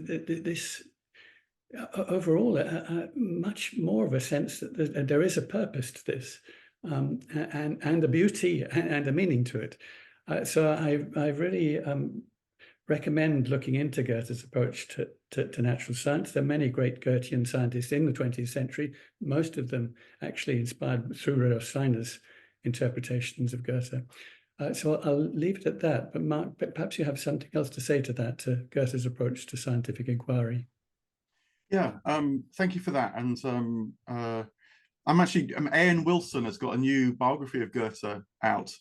overall, much more of a sense that there is a purpose to this, and a beauty and a meaning to it. So I really recommend looking into Goethe's approach to natural science. There are many great Goethean scientists in the 20th century, most of them actually inspired through Rudolf Steiner's interpretations of Goethe. So I'll leave it at that, but Mark, perhaps you have something else to say to that, to Goethe's approach to scientific inquiry. Yeah, thank you for that. And I'm actually, Ian Wilson has got a new biography of Goethe out,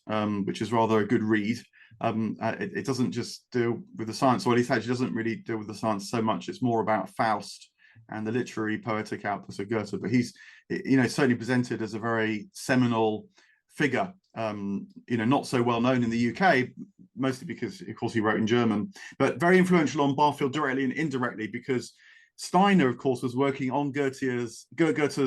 which is rather a good read. It doesn't just deal with the science, or at least actually doesn't really deal with the science so much. It's more about Faust and the literary poetic output of Goethe. But he's, certainly presented as a very seminal figure, not so well known in the UK, mostly because, of course, he wrote in German, but very influential on Barfield directly and indirectly, because Steiner, of course, was working on Goethe's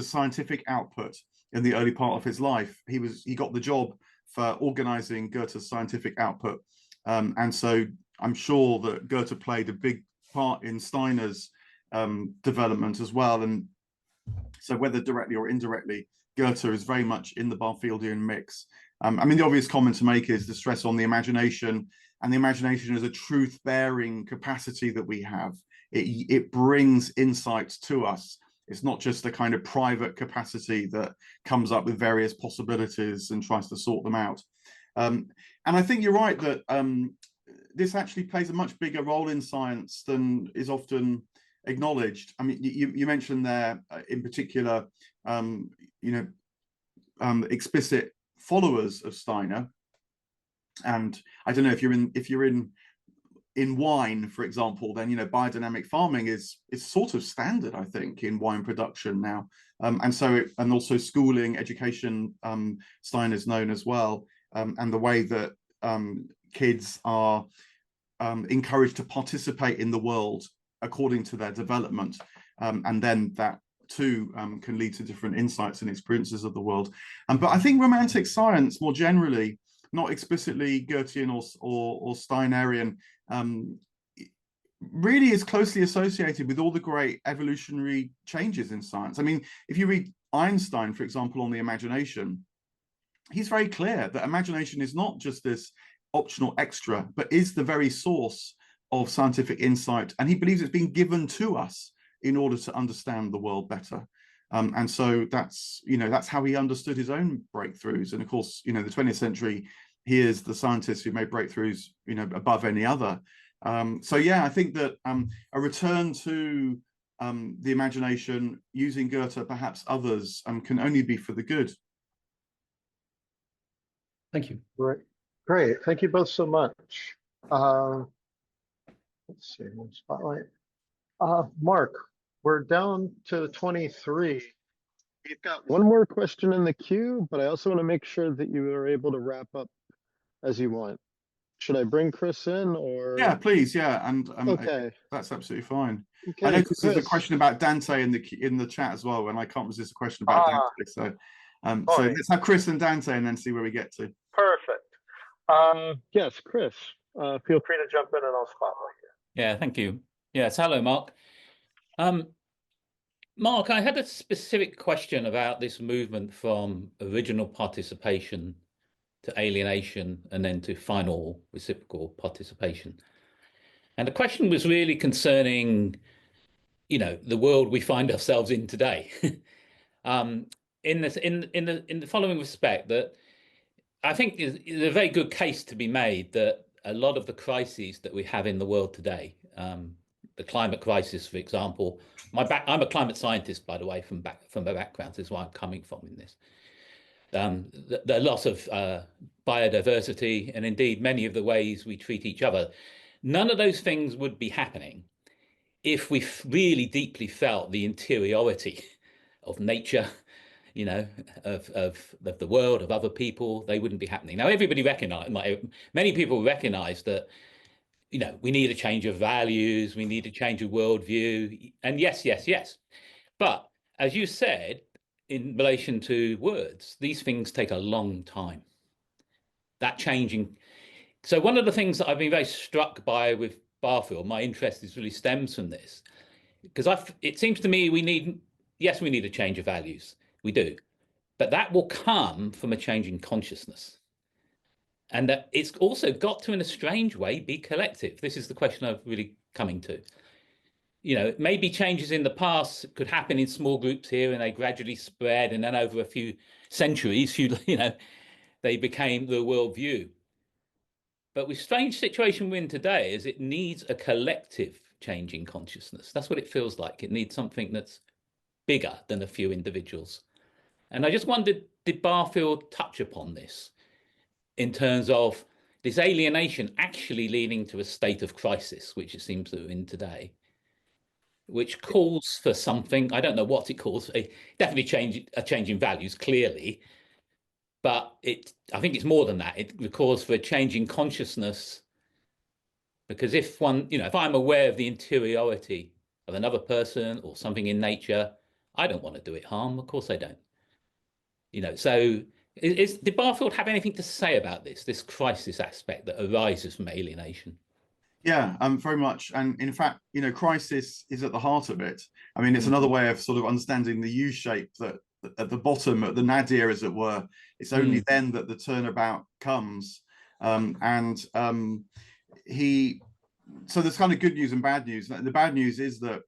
scientific output in the early part of his life. He got the job for organizing Goethe's scientific output. And so I'm sure that Goethe played a big part in Steiner's development as well. And so whether directly or indirectly, Goethe is very much in the Barfieldian mix. The obvious comment to make is the stress on the imagination, and the imagination is a truth-bearing capacity that we have. It brings insights to us It's not just a kind of private capacity that comes up with various possibilities and tries to sort them out. And I think you're right that this actually plays a much bigger role in science than is often acknowledged. I mean, you mentioned there in particular, explicit followers of Steiner. And I don't know if you're in wine, for example, then biodynamic farming is sort of standard, I think, in wine production now, and also schooling, education. Steiner's known as well, and the way that kids are encouraged to participate in the world according to their development, and then that too can lead to different insights and experiences of the world. But I think romantic science more generally, not explicitly Goethean or Steinerian, really is closely associated with all the great evolutionary changes in science. I mean, if you read Einstein, for example, on the imagination, he's very clear that imagination is not just this optional extra, but is the very source of scientific insight. And he believes it's been given to us in order to understand the world better. And so that's how he understood his own breakthroughs. And of course, the 20th century, he is the scientist who made breakthroughs, above any other. So yeah, I think that a return to the imagination using Goethe, perhaps others, can only be for the good. Thank you. Great. Thank you both so much. Let's see, one spotlight. Mark, we're down to 23. We've got one more question in the queue, but I also want to make sure that you are able to wrap up as you want. Should I bring Chris in, or? Yeah, please. Yeah, and okay, that's absolutely fine. Okay, I noticed there's a Chris. question about Dante in the chat as well, and I can't resist a question about Dante. So let's have Chris and Dante, and then see where we get to. Perfect. Yes, Chris. Feel free to jump in, and I'll spotlight you. Yeah, thank you. Yes, hello, Mark. Mark, I had a specific question about this movement from original participation to alienation and then to final reciprocal participation. And the question was really concerning, the world we find ourselves in today. In the following respect, that I think is a very good case to be made that a lot of the crises that we have in the world today, the climate crisis, for example. I'm a climate scientist, by the way, from my background. This is where I'm coming from in this. The loss of biodiversity, and indeed many of the ways we treat each other. None of those things would be happening if we really deeply felt the interiority of nature, of the world, of other people. They wouldn't be happening. Now, many people recognize that, we need a change of values, we need a change of worldview, and yes. But as you said, in relation to words, these things take a long time. That changing. So one of the things that I've been very struck by with Barfield, my interest really stems from this, because it seems to me we need a change of values. We do. But that will come from a change in consciousness. And that it's also got to, in a strange way, be collective. This is the question I'm really coming to. Maybe changes in the past could happen in small groups here, and they gradually spread, and then over a few centuries, they became the worldview. But the strange situation we're in today is it needs a collective change in consciousness. That's what it feels like. It needs something that's bigger than a few individuals. And I just wondered, did Barfield touch upon this in terms of this alienation actually leading to a state of crisis, which it seems that we're in today, which calls for something, I don't know what it calls, definitely a change in values, clearly, but I think it's more than that. It calls for a change in consciousness, because if I'm aware of the interiority of another person or something in nature, I don't want to do it harm. Of course I don't. So did Barfield have anything to say about this crisis aspect that arises from alienation? Yeah, very much. And in fact, crisis is at the heart of it. I mean, it's another way of sort of understanding the U shape, that at the bottom, at the nadir, as it were, it's only then that the turnabout comes. So there's kind of good news and bad news. The bad news is that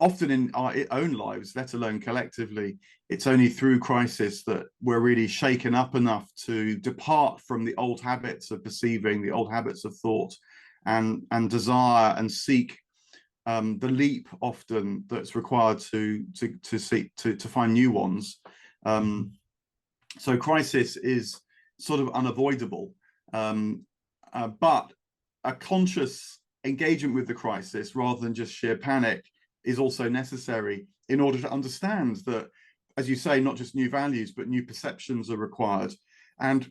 often in our own lives, let alone collectively, it's only through crisis that we're really shaken up enough to depart from the old habits of perceiving, the old habits of thought, and desire and seek the leap often that's required to find new ones. So crisis is sort of unavoidable, but a conscious engagement with the crisis rather than just sheer panic is also necessary in order to understand that, as you say, not just new values, but new perceptions are required. And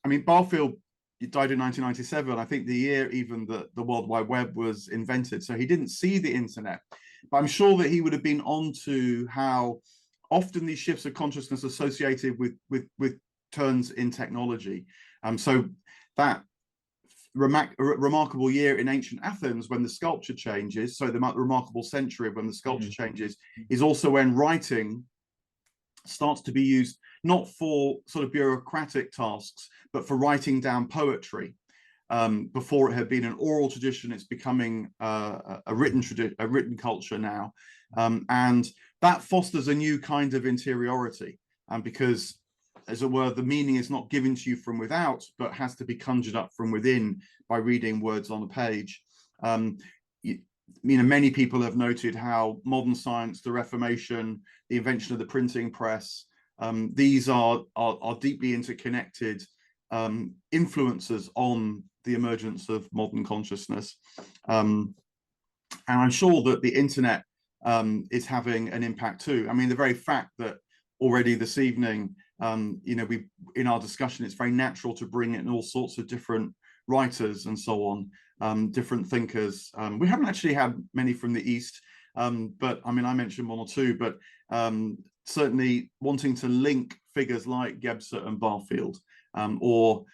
I mean, Barfield died in 1997, I think the year even that the World Wide Web was invented. So he didn't see the internet, but I'm sure that he would have been onto how often these shifts of consciousness associated with turns in technology. So that remarkable year in ancient Athens when the sculpture changes, so the remarkable century when the sculpture changes, is also when writing starts to be used not for sort of bureaucratic tasks, but for writing down poetry. Before it had been an oral tradition, it's becoming a written culture now, and that fosters a new kind of interiority, because, as it were, the meaning is not given to you from without, but has to be conjured up from within by reading words on a page. Many people have noted how modern science, the Reformation, the invention of the printing press, these are deeply interconnected influences on the emergence of modern consciousness. And I'm sure that the internet is having an impact too. I mean, the very fact that already this evening, we in our discussion, it's very natural to bring in all sorts of different writers and so on, different thinkers. We haven't actually had many from the East, but I mean, I mentioned one or two, but certainly wanting to link figures like Gebser and Barfield, or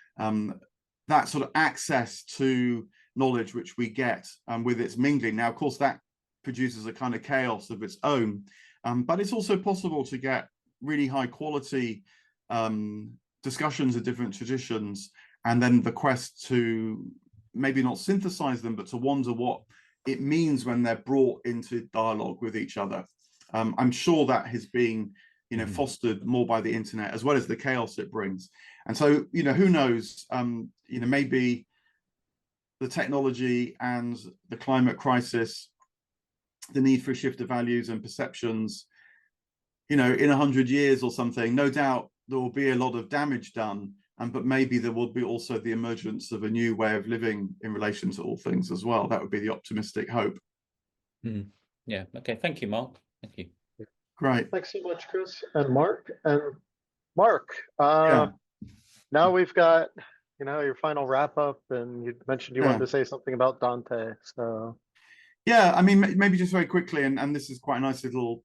that sort of access to knowledge which we get with its mingling. Now, of course, that produces a kind of chaos of its own, but it's also possible to get really high quality discussions of different traditions, and then the quest to maybe not synthesize them, but to wonder what it means when they're brought into dialogue with each other. I'm sure that has been, fostered more by the internet as well as the chaos it brings. And so, who knows, maybe the technology and the climate crisis, the need for a shift of values and perceptions, in 100 years or something, no doubt there will be a lot of damage done, but maybe there will be also the emergence of a new way of living in relation to all things as well. That would be the optimistic hope. Yeah. Okay. Thank you, Mark. Thank you. Great. Thanks so much, Chris and Mark. And Mark, Yeah. now we've got, your final wrap up, and you mentioned you wanted to say something about Dante. So yeah, I mean, maybe just very quickly, and this is quite a nice little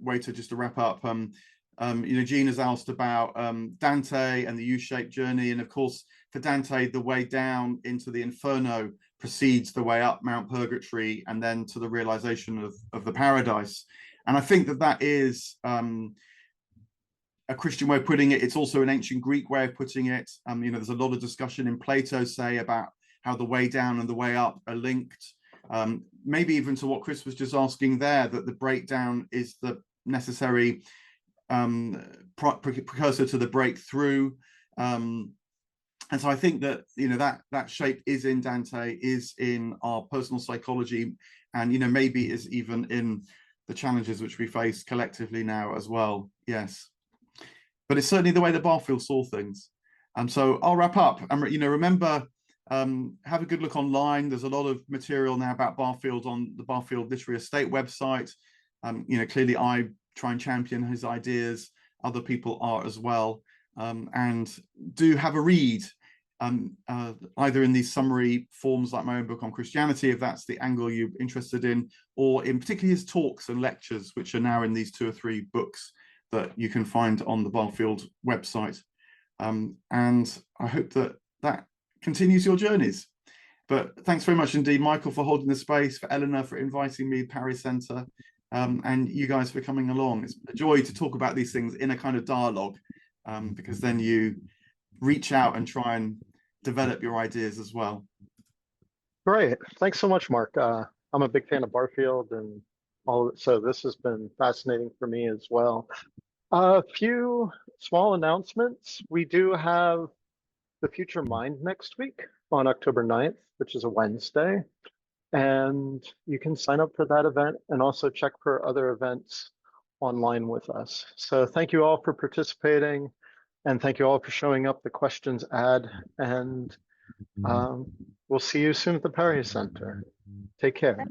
way to wrap up. Jean has asked about Dante and the U-shaped journey, and of course, for Dante, the way down into the Inferno precedes the way up Mount Purgatory, and then to the realization of the paradise. And I think that is a Christian way of putting it. It's also an ancient Greek way of putting it. There's a lot of discussion in Plato, say, about how the way down and the way up are linked. Maybe even to what Chris was just asking there, that the breakdown is the necessary precursor to the breakthrough. And so I think that that shape is in Dante, is in our personal psychology, and maybe is even in the challenges which we face collectively now as well. Yes, but it's certainly the way that Barfield saw things. So I'll wrap up. Remember, have a good look online. There's a lot of material now about Barfield on the Barfield Literary Estate website. Clearly I try and champion his ideas. Other people are as well. And do have a read, either in these summary forms like my own book on Christianity, if that's the angle you're interested in, or in particularly his talks and lectures, which are now in these 2 or 3 books that you can find on the Barfield website. And I hope that continues your journeys. But thanks very much indeed, Michael, for holding the space, for Eleanor for inviting me, Pari Centre, and you guys for coming along. It's a joy to talk about these things in a kind of dialogue, because then you reach out and try and develop your ideas as well. great. Thanks so much, Mark. I'm a big fan of Barfield, and So this has been fascinating for me as well. A few small announcements. We do have the Future Mind next week on October 9th, which is a Wednesday. And you can sign up for that event and also check for other events online with us. So thank you all for participating, and thank you all for showing up. The questions add, and we'll see you soon at the Pari Center. Take care.